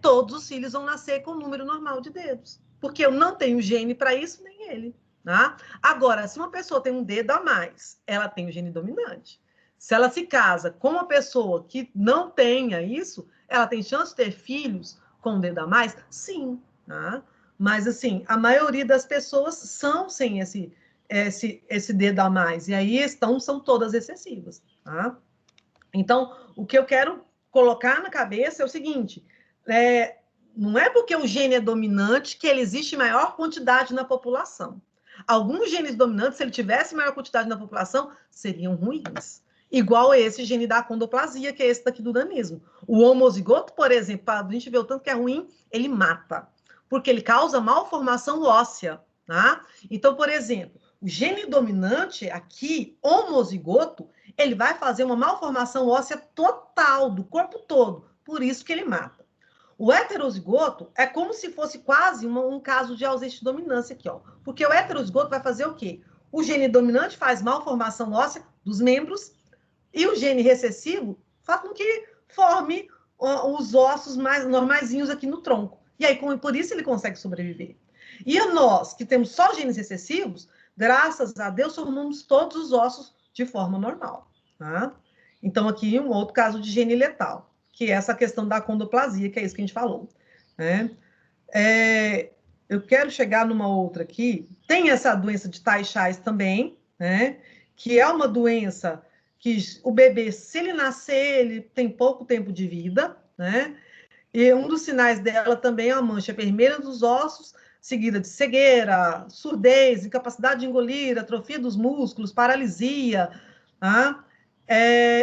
Todos os filhos vão nascer com um número normal de dedos. Porque eu não tenho gene para isso, nem ele. Tá? Agora, se uma pessoa tem um dedo a mais, ela tem o gene dominante. Se ela se casa com uma pessoa que não tenha isso, ela tem chance de ter filhos com um dedo a mais? Sim. Tá? Mas, assim, a maioria das pessoas são sem esse dedo a mais. E aí são todas excessivas. Tá? Então, o que eu quero colocar na cabeça é o seguinte, não é porque o gene é dominante que ele existe em maior quantidade na população. Alguns genes dominantes, se ele tivesse maior quantidade na população, seriam ruins. Igual esse gene da acondroplasia, que é esse daqui do nanismo. O homozigoto, por exemplo, a gente vê o tanto que é ruim, ele mata. Porque ele causa malformação óssea. Tá? Então, por exemplo, O gene dominante aqui, homozigoto, ele vai fazer uma malformação óssea total do corpo todo, por isso que ele mata. O heterozigoto é como se fosse quase um caso de ausência de dominância aqui, ó. Porque o heterozigoto vai fazer o quê? O gene dominante faz malformação óssea dos membros e o gene recessivo faz com que forme os ossos mais normaizinhos aqui no tronco. E aí, por isso ele consegue sobreviver. E nós, que temos só genes recessivos, graças a Deus, formamos todos os ossos de forma normal. Tá? Então, aqui um outro caso de gene letal, que é essa questão da acondroplasia, que é isso que a gente falou. Né? Eu quero chegar numa outra aqui. Tem essa doença de Tay-Sachs também, né? Que é uma doença que o bebê, se ele nascer, ele tem pouco tempo de vida, né? E um dos sinais dela também é a mancha vermelha dos ossos, seguida de cegueira, surdez, incapacidade de engolir, atrofia dos músculos, paralisia. Tá?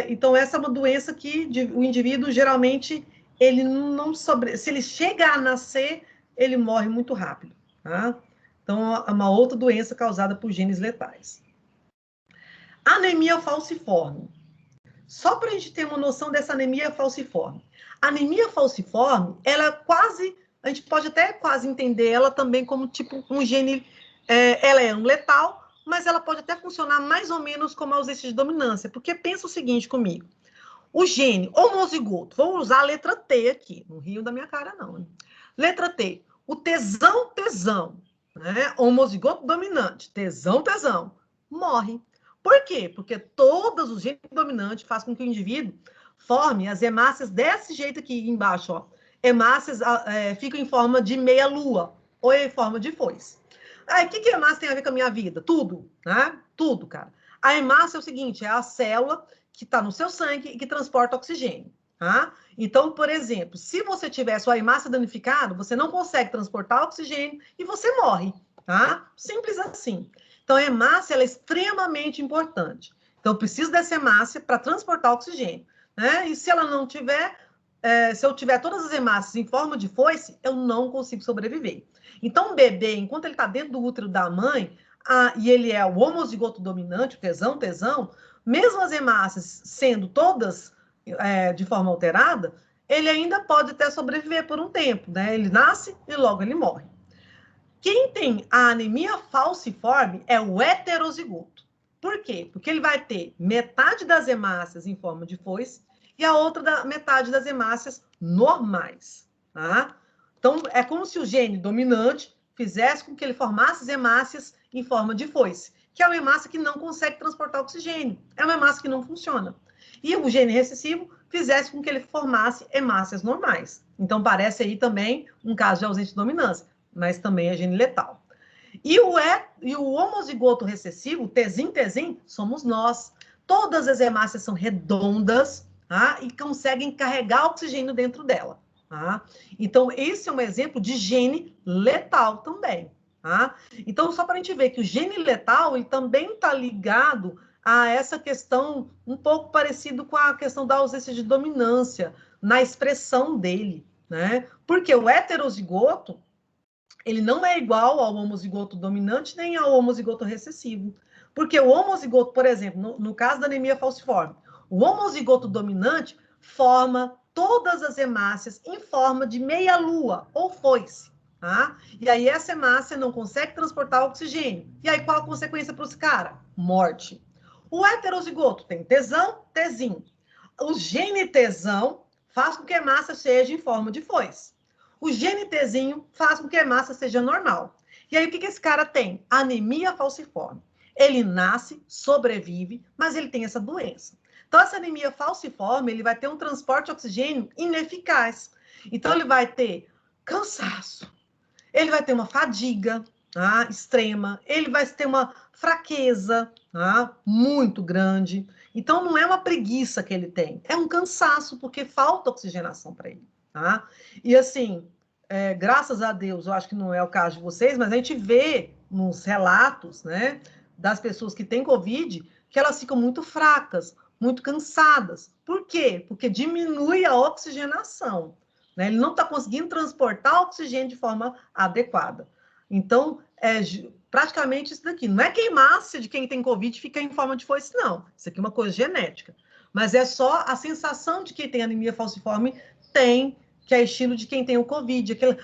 Então, essa é uma doença que o indivíduo, geralmente, ele não se ele chega a nascer, ele morre muito rápido. Tá? Então, é uma outra doença causada por genes letais. Anemia falciforme. Só para a gente ter uma noção dessa anemia falciforme. A anemia falciforme, ela quase, a gente pode até quase entender ela também como tipo um gene, ela é letal, mas ela pode até funcionar mais ou menos como ausência de dominância, porque pensa o seguinte comigo, o gene homozigoto, vou usar a letra T aqui, não rio da minha cara não, letra T, o tesão, né? Homozigoto dominante, tesão, morre. Por quê? Porque todos os genes dominantes fazem com que o indivíduo forme as hemácias desse jeito aqui embaixo, ó. Hemácias ficam em forma de meia-lua ou em forma de foice. Aí, o que hemácia tem a ver com a minha vida? Tudo, né? Tudo, cara. A hemácia é o seguinte, é a célula que está no seu sangue e que transporta oxigênio, tá? Então, por exemplo, se você tiver sua hemácia danificada, você não consegue transportar oxigênio e você morre, tá? Simples assim. Então, a hemácia ela é extremamente importante. Então, eu preciso dessa hemácia para transportar oxigênio, né? E se ela não tiver, se eu tiver todas as hemácias em forma de foice, eu não consigo sobreviver. Então, o bebê, enquanto ele está dentro do útero da mãe, e ele é o homozigoto dominante, o tesão, mesmo as hemácias sendo todas de forma alterada, ele ainda pode até sobreviver por um tempo, né? Ele nasce e logo ele morre. Quem tem a anemia falciforme é o heterozigoto. Por quê? Porque ele vai ter metade das hemácias em forma de foice e a outra metade das hemácias normais. Tá? Então, é como se o gene dominante fizesse com que ele formasse as hemácias em forma de foice, que é uma hemácia que não consegue transportar oxigênio. É uma hemácia que não funciona. E o gene recessivo fizesse com que ele formasse hemácias normais. Então, parece aí também um caso de ausência de dominância, mas também é gene letal. E o homozigoto recessivo, Tezin, somos nós. Todas as hemácias são redondas, tá? E conseguem carregar oxigênio dentro dela. Tá? Então, esse é um exemplo de gene letal também. Tá? Então, só para a gente ver que o gene letal ele também está ligado a essa questão um pouco parecido com a questão da ausência de dominância na expressão dele. Né? Porque o heterozigoto ele não é igual ao homozigoto dominante nem ao homozigoto recessivo. Porque o homozigoto, por exemplo, no caso da anemia falciforme, o homozigoto dominante forma todas as hemácias em forma de meia-lua ou foice. Tá? E aí essa hemácia não consegue transportar oxigênio. E aí qual a consequência para os caras? Morte. O heterozigoto tem tesão, tezinho. O gene tesão faz com que a hemácia seja em forma de foice. O gene tezinho faz com que a hemácia seja normal. E aí, o que esse cara tem? Anemia falciforme. Ele nasce, sobrevive, mas ele tem essa doença. Então, essa anemia falciforme, ele vai ter um transporte de oxigênio ineficaz. Então, ele vai ter cansaço, ele vai ter uma fadiga extrema, ele vai ter uma fraqueza muito grande. Então, não é uma preguiça que ele tem, é um cansaço, porque falta oxigenação para ele. Tá? E assim, graças a Deus, eu acho que não é o caso de vocês, mas a gente vê nos relatos, né, das pessoas que têm Covid, que elas ficam muito fracas, muito cansadas. Por quê? Porque diminui a oxigenação. Né? Ele não está conseguindo transportar oxigênio de forma adequada. Então, praticamente isso daqui. Não é que a hemácia de quem tem Covid fica em forma de foice, não. Isso aqui é uma coisa genética. Mas é só a sensação de quem tem anemia falciforme tem, que é estilo de quem tem o Covid, aquele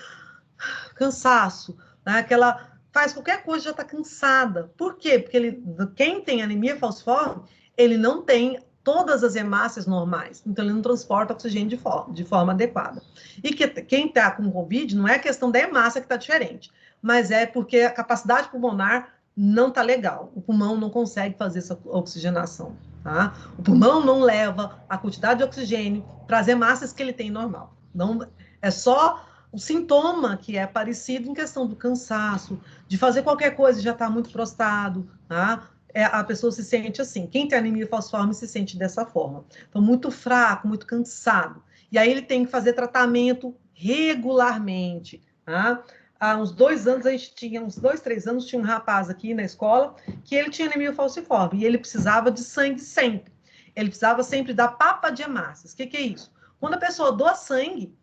cansaço, né? Aquela faz qualquer coisa já está cansada. Por quê? Porque quem tem anemia falciforme, ele não tem todas as hemácias normais, então ele não transporta oxigênio de forma adequada. E quem está com Covid não é a questão da hemácia que está diferente, mas é porque a capacidade pulmonar não está legal. O pulmão não consegue fazer essa oxigenação. Tá? O pulmão não leva a quantidade de oxigênio para as hemácias que ele tem normal. Não, é só o sintoma que é parecido em questão do cansaço, de fazer qualquer coisa e já está muito prostrado, tá? A pessoa se sente assim. Quem tem anemia falciforme se sente dessa forma. Então, muito fraco, muito cansado. E aí ele tem que fazer tratamento regularmente, tá? Há uns 2 anos, a gente tinha, uns 2, 3 anos, tinha um rapaz aqui na escola que ele tinha anemia falciforme e ele precisava de sangue sempre. Ele precisava sempre da papa de hemácias. O que é isso? Quando a pessoa doa sangue,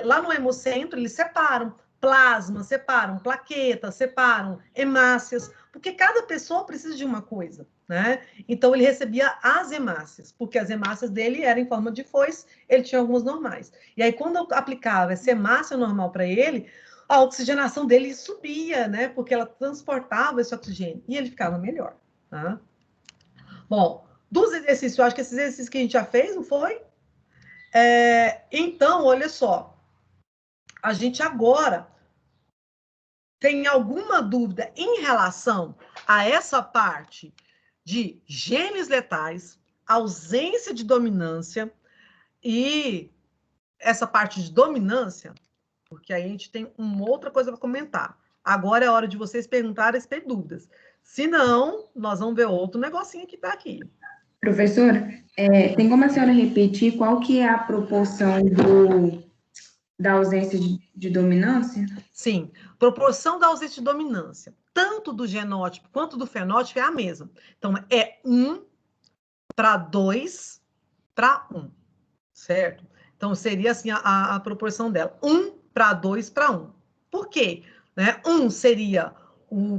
lá no hemocentro, eles separam plasma, separam plaquetas, separam hemácias, porque cada pessoa precisa de uma coisa, né? Então, ele recebia as hemácias, porque as hemácias dele eram em forma de foice, ele tinha algumas normais. E aí, quando eu aplicava essa hemácia normal para ele, a oxigenação dele subia, né? Porque ela transportava esse oxigênio e ele ficava melhor, tá? Bom, dos exercícios, eu acho que esses exercícios que a gente já fez, não foi? Então, olha só, a gente agora tem alguma dúvida em relação a essa parte de genes letais, ausência de dominância e essa parte de dominância, porque aí a gente tem uma outra coisa para comentar. Agora é hora de vocês perguntarem se tem dúvidas. Se não, nós vamos ver outro negocinho que está aqui. Professora, tem como a senhora repetir qual que é a proporção da ausência de dominância? Sim, proporção da ausência de dominância, tanto do genótipo quanto do fenótipo, é a mesma. Então, é 1 para 2 para 1, certo? Então, seria assim a proporção dela, 1 para 2 para 1. Por quê? 1 seria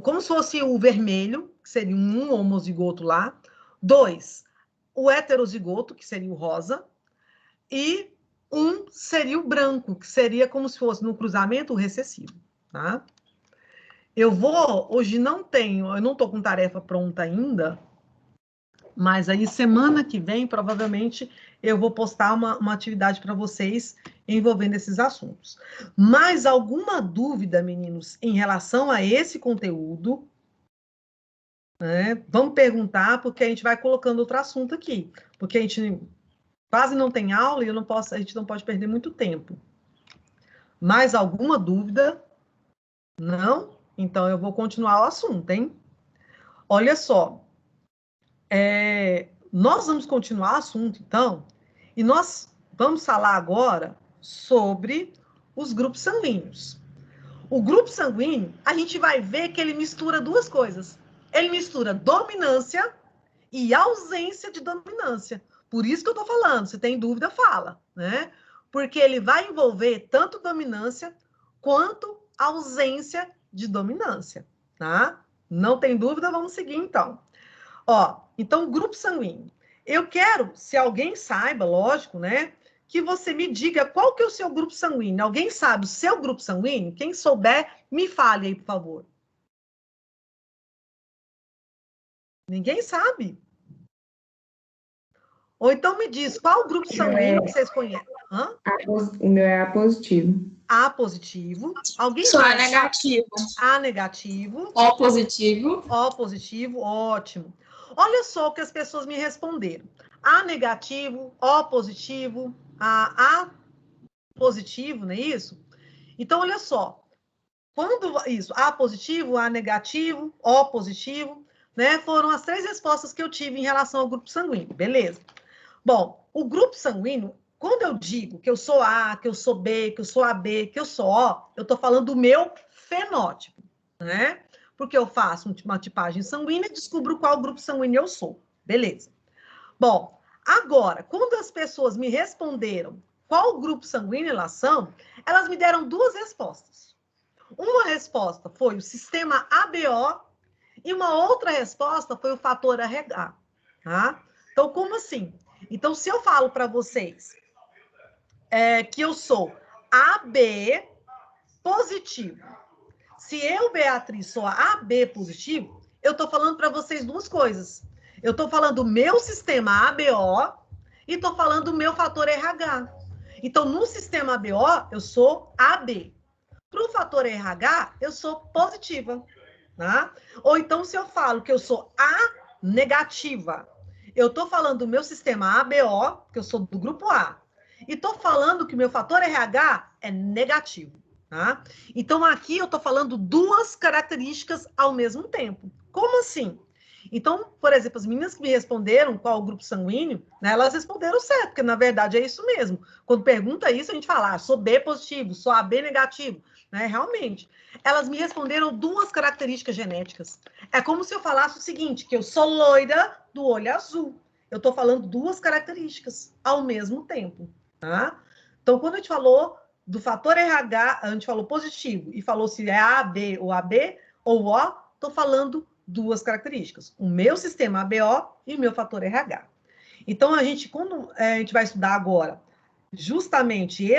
como se fosse o vermelho, que seria um homozigoto lá. 2, o heterozigoto, que seria o rosa. E 1 seria o branco, que seria como se fosse no cruzamento o recessivo, tá? Hoje eu não estou com tarefa pronta ainda, mas aí semana que vem, provavelmente, eu vou postar uma atividade para vocês envolvendo esses assuntos. Mais alguma dúvida, meninos, em relação a esse conteúdo? Vamos perguntar, porque a gente vai colocando outro assunto aqui, porque a gente quase não tem aula e a gente não pode perder muito tempo. Mais alguma dúvida? Não? Então, eu vou continuar o assunto, hein? Olha só. Nós vamos continuar o assunto, então, e nós vamos falar agora sobre os grupos sanguíneos. O grupo sanguíneo, a gente vai ver que ele mistura duas coisas. Ele mistura dominância e ausência de dominância. Por isso que eu estou falando, se tem dúvida, fala, né? Porque ele vai envolver tanto dominância quanto ausência de dominância, tá? Não tem dúvida, vamos seguir então. Então, grupo sanguíneo. Eu quero, se alguém saiba, lógico, né? Que você me diga qual que é o seu grupo sanguíneo. Alguém sabe o seu grupo sanguíneo? Quem souber, me fale aí, por favor. Ninguém sabe? Ou então me diz, qual o grupo sanguíneo que vocês conhecem? Hã? O meu é A positivo. A positivo. Alguém Só mais? A negativo. A negativo. O positivo. O positivo, ótimo. Olha só o que as pessoas me responderam. A negativo, O positivo, A positivo, não é isso? Então, olha só. A positivo, A negativo, O positivo, né? Foram as 3 respostas que eu tive em relação ao grupo sanguíneo, beleza? Bom, o grupo sanguíneo, quando eu digo que eu sou A, que eu sou B, que eu sou AB, que eu sou O, eu estou falando do meu fenótipo, né? Porque eu faço uma tipagem sanguínea e descubro qual grupo sanguíneo eu sou, beleza? Bom, agora, quando as pessoas me responderam qual grupo sanguíneo elas são, elas me deram 2 respostas. Uma resposta foi o sistema ABO e uma outra resposta foi o fator RH, tá? Então, como assim? Então, se eu falo para vocês que eu sou AB positivo, se eu, Beatriz, sou AB positivo, eu estou falando para vocês duas coisas. Eu estou falando do meu sistema ABO e estou falando do meu fator RH. Então, no sistema ABO, eu sou AB. Para o fator RH, eu sou positiva. Tá? Ou então, se eu falo que eu sou A negativa, eu estou falando do meu sistema ABO, que eu sou do grupo A, e estou falando que o meu fator RH é negativo. Tá? Então, aqui eu estou falando duas características ao mesmo tempo. Como assim? Então, por exemplo, as meninas que me responderam qual o grupo sanguíneo, né, elas responderam certo, porque na verdade é isso mesmo. Quando pergunta isso, a gente fala, sou B positivo, sou AB negativo. Né? Realmente. Elas me responderam duas características genéticas. É como se eu falasse o seguinte, que eu sou loira do olho azul. Eu estou falando duas características ao mesmo tempo. Tá? Então, quando a gente falou do fator RH, a gente falou positivo e falou se é AB ou AB ou O, estou falando duas características. O meu sistema ABO e o meu fator RH. Então, quando a gente vai estudar agora justamente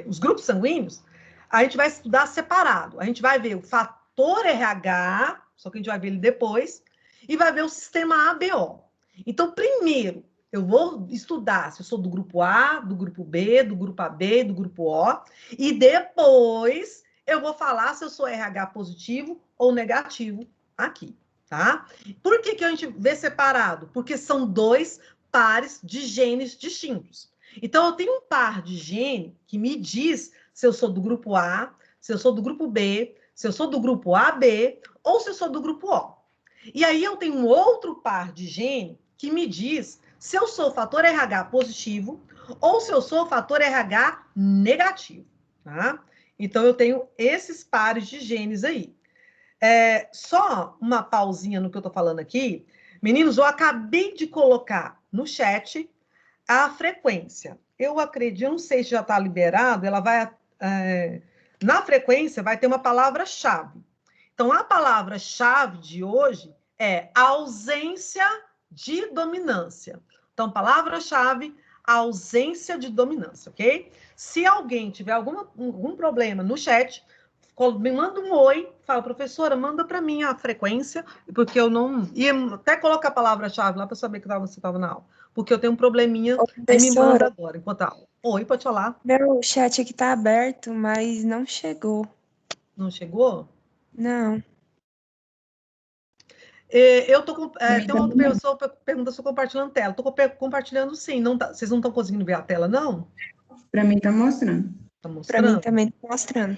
os grupos sanguíneos, a gente vai estudar separado. A gente vai ver o fator RH, só que a gente vai ver ele depois, e vai ver o sistema ABO. Então, primeiro, eu vou estudar se eu sou do grupo A, do grupo B, do grupo AB, do grupo O, e depois eu vou falar se eu sou RH positivo ou negativo aqui, tá? Por que a gente vê separado? Porque são dois pares de genes distintos. Então, eu tenho um par de gene que me diz se eu sou do grupo A, se eu sou do grupo B, se eu sou do grupo AB ou se eu sou do grupo O. E aí eu tenho um outro par de gene que me diz se eu sou fator RH positivo ou se eu sou fator RH negativo, tá? Então, eu tenho esses pares de genes aí. Só uma pausinha no que eu tô falando aqui. Meninos, eu acabei de colocar no chat a frequência. Eu acredito, eu não sei se já está liberado, ela vai... na frequência vai ter uma palavra-chave. Então, a palavra-chave de hoje é ausência de dominância. Então, palavra-chave, ausência de dominância, ok? Se alguém tiver algum problema no chat, me manda um oi, fala, professora, manda para mim a frequência, porque eu não... E até coloca a palavra-chave lá para saber que você estava na aula. Porque eu tenho um probleminha, aí me manda agora, enquanto a aula. Oi, pode falar. Meu chat aqui tá aberto, mas não chegou. Não chegou? Não. Eu tô com... tem uma outra pessoa que pergunta se eu tô compartilhando tela. Estou compartilhando sim. Não tá, vocês não estão conseguindo ver a tela, não? Para mim tá mostrando. Tá mostrando? Para mim também tá mostrando.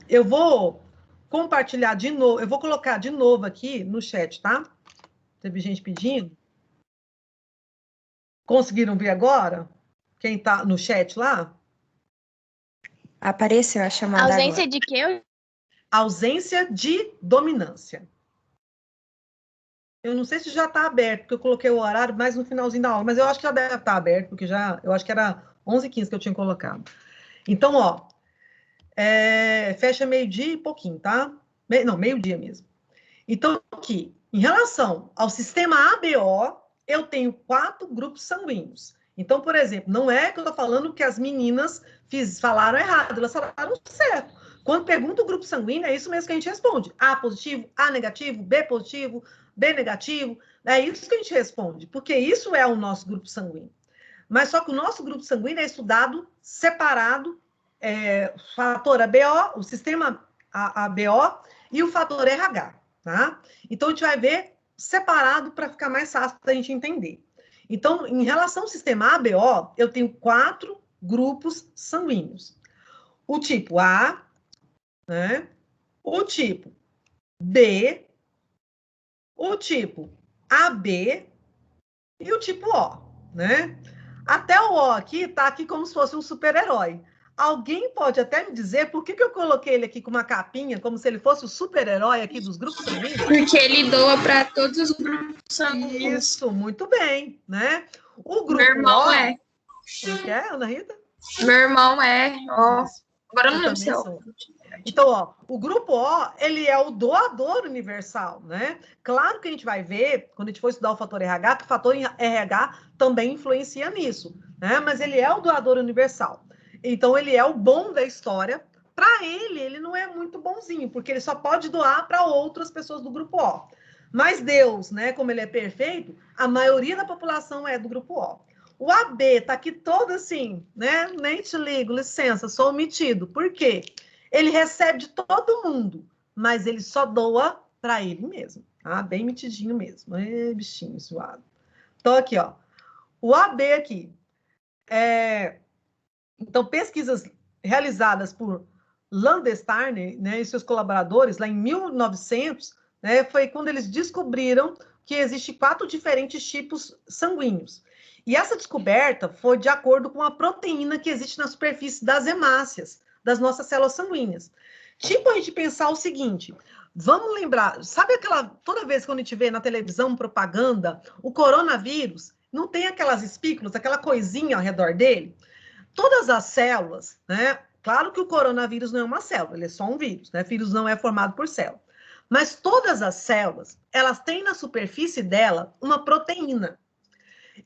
Eu vou compartilhar de novo. Eu vou colocar de novo aqui no chat, tá? Teve gente pedindo. Conseguiram ver agora? Quem tá no chat lá? Apareceu a chamada Ausência agora. de quê? Ausência de dominância. Eu não sei se já está aberto, porque eu coloquei o horário mais no finalzinho da aula, mas eu acho que já deve estar aberto, porque eu acho que era 11h15 que eu tinha colocado. Então, ó, fecha meio-dia e pouquinho, tá? Não, meio-dia mesmo. Então, aqui, em relação ao sistema ABO, eu tenho 4 grupos sanguíneos. Então, por exemplo, não é que eu estou falando que as meninas falaram errado, elas falaram certo. Quando pergunta o grupo sanguíneo, é isso mesmo que a gente responde. A positivo, A negativo, B positivo, B negativo. É isso que a gente responde, porque isso é o nosso grupo sanguíneo. Mas só que o nosso grupo sanguíneo é estudado separado, o fator ABO, o sistema ABO e o fator RH, tá? Então, a gente vai ver separado para ficar mais fácil para a gente entender. Então, em relação ao sistema ABO, eu tenho 4 grupos sanguíneos. O tipo A, né? O tipo B, o tipo AB e o tipo O, né? Até o O aqui tá aqui como se fosse um super-herói. Alguém pode até me dizer por que eu coloquei ele aqui com uma capinha, como se ele fosse o super-herói aqui dos grupos sanguíneos? Porque ele doa para todos os grupos sanguíneos. Isso, muito bem, né? O grupo Meu irmão O... é. Não quer, Ana Rita? Meu irmão é. Ó. Agora eu Eu não lembro se é também O. sou. Então, ó, o grupo O, ele é o doador universal, né? Claro que a gente vai ver, quando a gente for estudar o fator RH, que o fator RH também influencia nisso, né? Mas ele é o doador universal. Então, ele é o bom da história. Para ele não é muito bonzinho, porque ele só pode doar para outras pessoas do grupo O. Mas Deus, né, como ele é perfeito, a maioria da população é do grupo O. O AB tá aqui todo assim, né? Nem te ligo, licença, sou omitido. Por quê? Ele recebe de todo mundo, mas ele só doa para ele mesmo. Ah, bem mitidinho mesmo. É bichinho suado. Então, aqui, ó. O AB aqui. Então, pesquisas realizadas por Landsteiner, né, e seus colaboradores, lá em 1900, né, foi quando eles descobriram que existem 4 diferentes tipos sanguíneos. E essa descoberta foi de acordo com a proteína que existe na superfície das hemácias, das nossas células sanguíneas. Tipo a gente pensar o seguinte, vamos lembrar, sabe aquela, toda vez que a gente vê na televisão propaganda, o coronavírus, não tem aquelas espículas, aquela coisinha ao redor dele? Todas as células, né? Claro que o coronavírus não é uma célula, ele é só um vírus, né? Vírus não é formado por célula. Mas todas as células, elas têm na superfície dela uma proteína.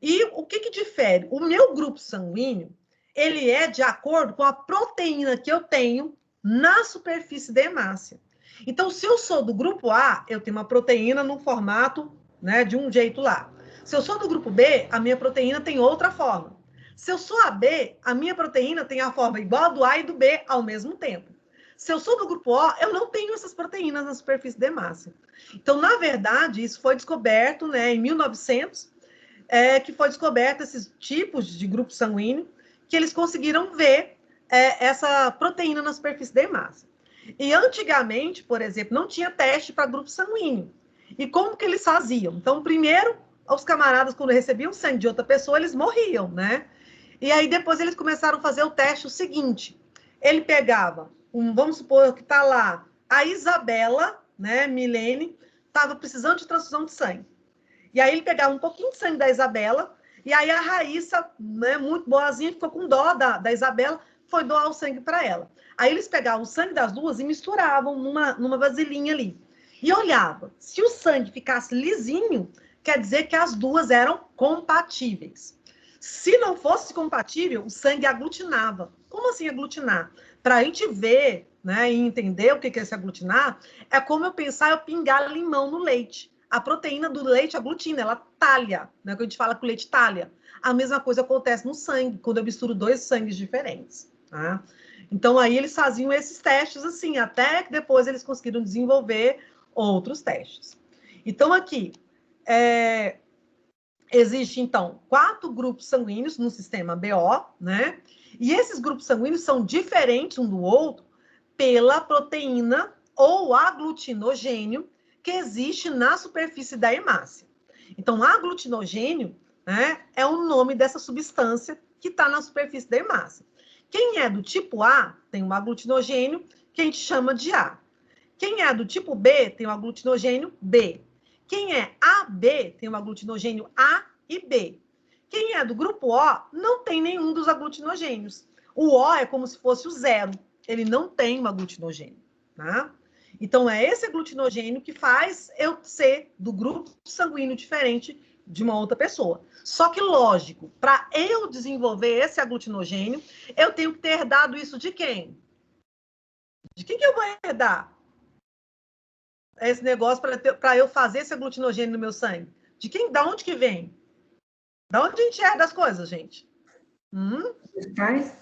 E o que difere? O meu grupo sanguíneo, ele é de acordo com a proteína que eu tenho na superfície da hemácia. Então, se eu sou do grupo A, eu tenho uma proteína no formato, né, de um jeito lá. Se eu sou do grupo B, a minha proteína tem outra forma. Se eu sou AB, a minha proteína tem a forma igual a do A e do B ao mesmo tempo. Se eu sou do grupo O, eu não tenho essas proteínas na superfície da hemácia. Então, na verdade, isso foi descoberto, né, em 1900, que foi descoberto esses tipos de grupo sanguíneo, que eles conseguiram ver essa proteína na superfície da hemácia. E antigamente, por exemplo, não tinha teste para grupo sanguíneo. E como que eles faziam? Então, primeiro, os camaradas, quando recebiam sangue de outra pessoa, eles morriam, né? E aí depois eles começaram a fazer o teste o seguinte, ele pegava, vamos supor que está lá, a Isabela, né, Milene, estava precisando de transfusão de sangue. E aí ele pegava um pouquinho de sangue da Isabela, e aí a Raíssa, né, muito boazinha, ficou com dó da Isabela, foi doar o sangue para ela. Aí eles pegavam o sangue das duas e misturavam numa vasilhinha ali. E olhava, se o sangue ficasse lisinho, quer dizer que as duas eram compatíveis. Se não fosse compatível, o sangue aglutinava. Como assim aglutinar? Para a gente ver, né, e entender o que é esse aglutinar, é como eu pensar eu pingar limão no leite. A proteína do leite aglutina, ela talha, né? Que a gente fala que o leite talha. A mesma coisa acontece no sangue, quando eu misturo 2 sangues diferentes. Tá? Então, aí eles faziam esses testes assim, até que depois eles conseguiram desenvolver outros testes. Então, aqui, existe, então, 4 grupos sanguíneos no sistema BO, né? E esses grupos sanguíneos são diferentes um do outro pela proteína ou aglutinogênio que existe na superfície da hemácia. Então, aglutinogênio, né, é o nome dessa substância que está na superfície da hemácia. Quem é do tipo A tem um aglutinogênio que a gente chama de A. Quem é do tipo B tem um aglutinogênio B. Quem é AB tem um aglutinogênio A e B. Quem é do grupo O não tem nenhum dos aglutinogênios. O O é como se fosse o 0. Ele não tem um aglutinogênio, tá? Então, é esse aglutinogênio que faz eu ser do grupo sanguíneo diferente de uma outra pessoa. Só que, lógico, para eu desenvolver esse aglutinogênio, eu tenho que ter herdado isso de quem? De quem que eu vou herdar esse negócio para eu fazer esse aglutinogênio no meu sangue? De quem? Da onde que vem? Da onde a gente herda as coisas, gente? Dos pais?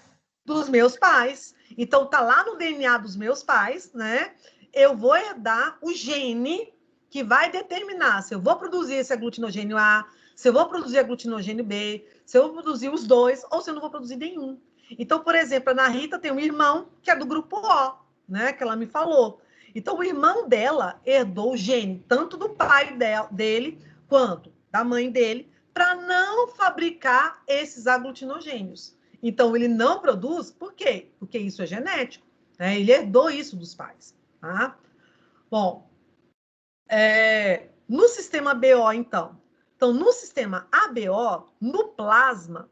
Dos meus pais. Então, tá lá no DNA dos meus pais, né? Eu vou herdar o gene que vai determinar se eu vou produzir esse aglutinogênio A, se eu vou produzir aglutinogênio B, se eu vou produzir os dois, ou se eu não vou produzir nenhum. Então, por exemplo, a Ana Rita tem um irmão que é do grupo O, né? Que ela me falou. Então, o irmão dela herdou o gene, tanto do pai dele, quanto da mãe dele, para não fabricar esses aglutinogênios. Então, ele não produz, por quê? Porque isso é genético, né? Ele herdou isso dos pais, tá? Bom, no sistema BO, então. Então, no sistema ABO, no plasma,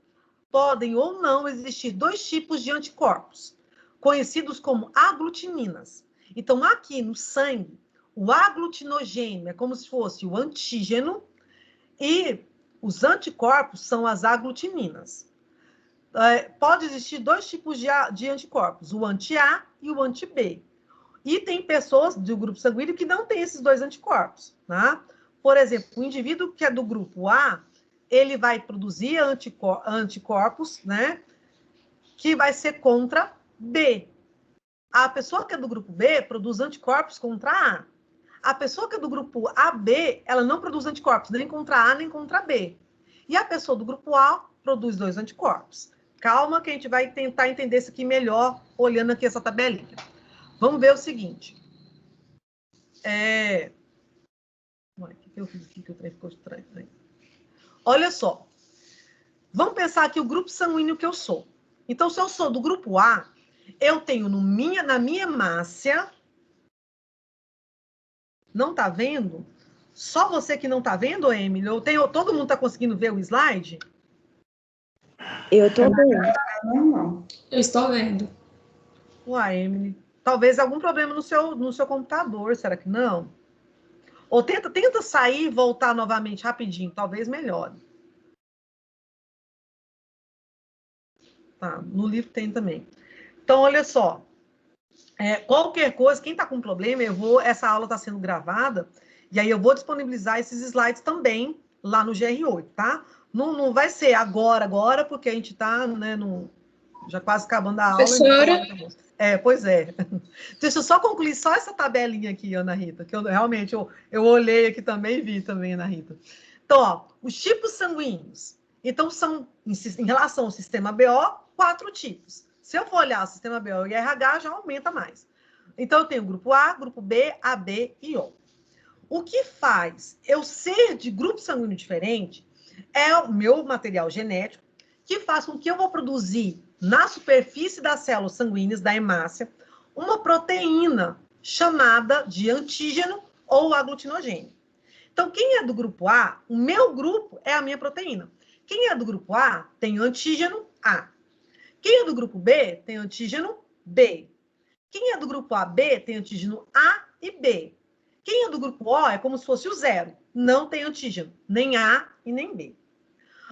podem ou não existir 2 tipos de anticorpos. conhecidos como aglutininas. Então, aqui no sangue, o aglutinogênio é como se fosse o antígeno e os anticorpos são as aglutininas. Pode existir dois tipos de anticorpos, o anti-A e o anti-B. E tem pessoas do grupo sanguíneo que não têm esses dois anticorpos, tá? Por exemplo, o indivíduo que é do grupo A, ele vai produzir anticorpos, né? Que vai ser contra B. A pessoa que é do grupo B produz anticorpos contra A. A pessoa que é do grupo AB, ela não produz anticorpos nem contra A nem contra B. E a pessoa do grupo A produz dois anticorpos. Calma que a gente vai tentar entender isso aqui melhor olhando aqui essa tabelinha. Vamos ver o seguinte. O que eu fiz aqui que o trem ficou estranho? Olha só. Vamos pensar aqui o grupo sanguíneo que eu sou. Então, se eu sou do grupo A, eu tenho na minha hemácia... Não tá vendo? Só você que não tá vendo, Emily? Todo mundo tá conseguindo ver o slide? Eu tô vendo. Normal. Eu estou vendo. Uai, Emily. Talvez algum problema no seu computador, será que não? Ou tenta sair e voltar novamente rapidinho, talvez melhore. Tá, no livro tem também. Então, olha só. Qualquer coisa, quem está com problema, essa aula está sendo gravada, e aí eu vou disponibilizar esses slides também lá no GR8, tá? Não vai ser agora, porque a gente está, né, já quase acabando a aula. Professora? Pois é. Deixa eu só concluir só essa tabelinha aqui, Ana Rita, que eu realmente eu olhei aqui também e vi também, Ana Rita. Então, ó, os tipos sanguíneos. Então, são, em relação ao sistema BO, 4 tipos. Se eu for olhar o sistema BO e RH, já aumenta mais. Então, eu tenho grupo A, grupo B, AB e O. O que faz eu ser de grupo sanguíneo diferente é o meu material genético, que faz com que eu vou produzir na superfície das células sanguíneas, da hemácia, uma proteína chamada de antígeno ou aglutinogênio. Então, quem é do grupo A, o meu grupo é a minha proteína. Quem é do grupo A tem antígeno A. Quem é do grupo B tem antígeno B. Quem é do grupo AB tem antígeno A e B. Quem é do grupo O é como se fosse o zero. Não tem antígeno, nem A e nem B.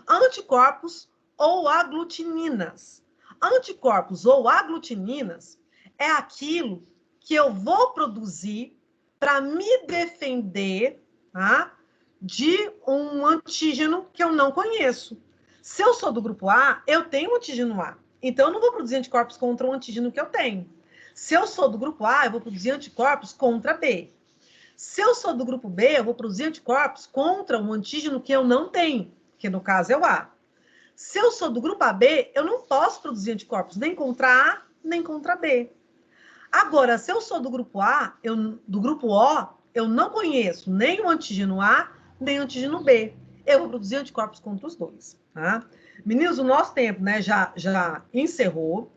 Anticorpos ou aglutininas. Anticorpos ou aglutininas é aquilo que eu vou produzir para me defender, tá, de um antígeno que eu não conheço. Se eu sou do grupo A, eu tenho antígeno A. Então, eu não vou produzir anticorpos contra o antígeno que eu tenho. Se eu sou do grupo A, eu vou produzir anticorpos contra B. Se eu sou do grupo B, eu vou produzir anticorpos contra um antígeno que eu não tenho, que no caso é o A. Se eu sou do grupo AB, eu não posso produzir anticorpos nem contra A, nem contra B. Agora, se eu sou do grupo A, do grupo O, eu não conheço nem o antígeno A, nem o antígeno B. Eu vou produzir anticorpos contra os dois, tá? Meninos, o nosso tempo, né, já encerrou.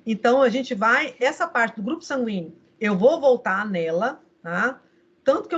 Então, a gente vai... Essa parte do grupo sanguíneo, eu vou voltar nela, tá? Tanto que eu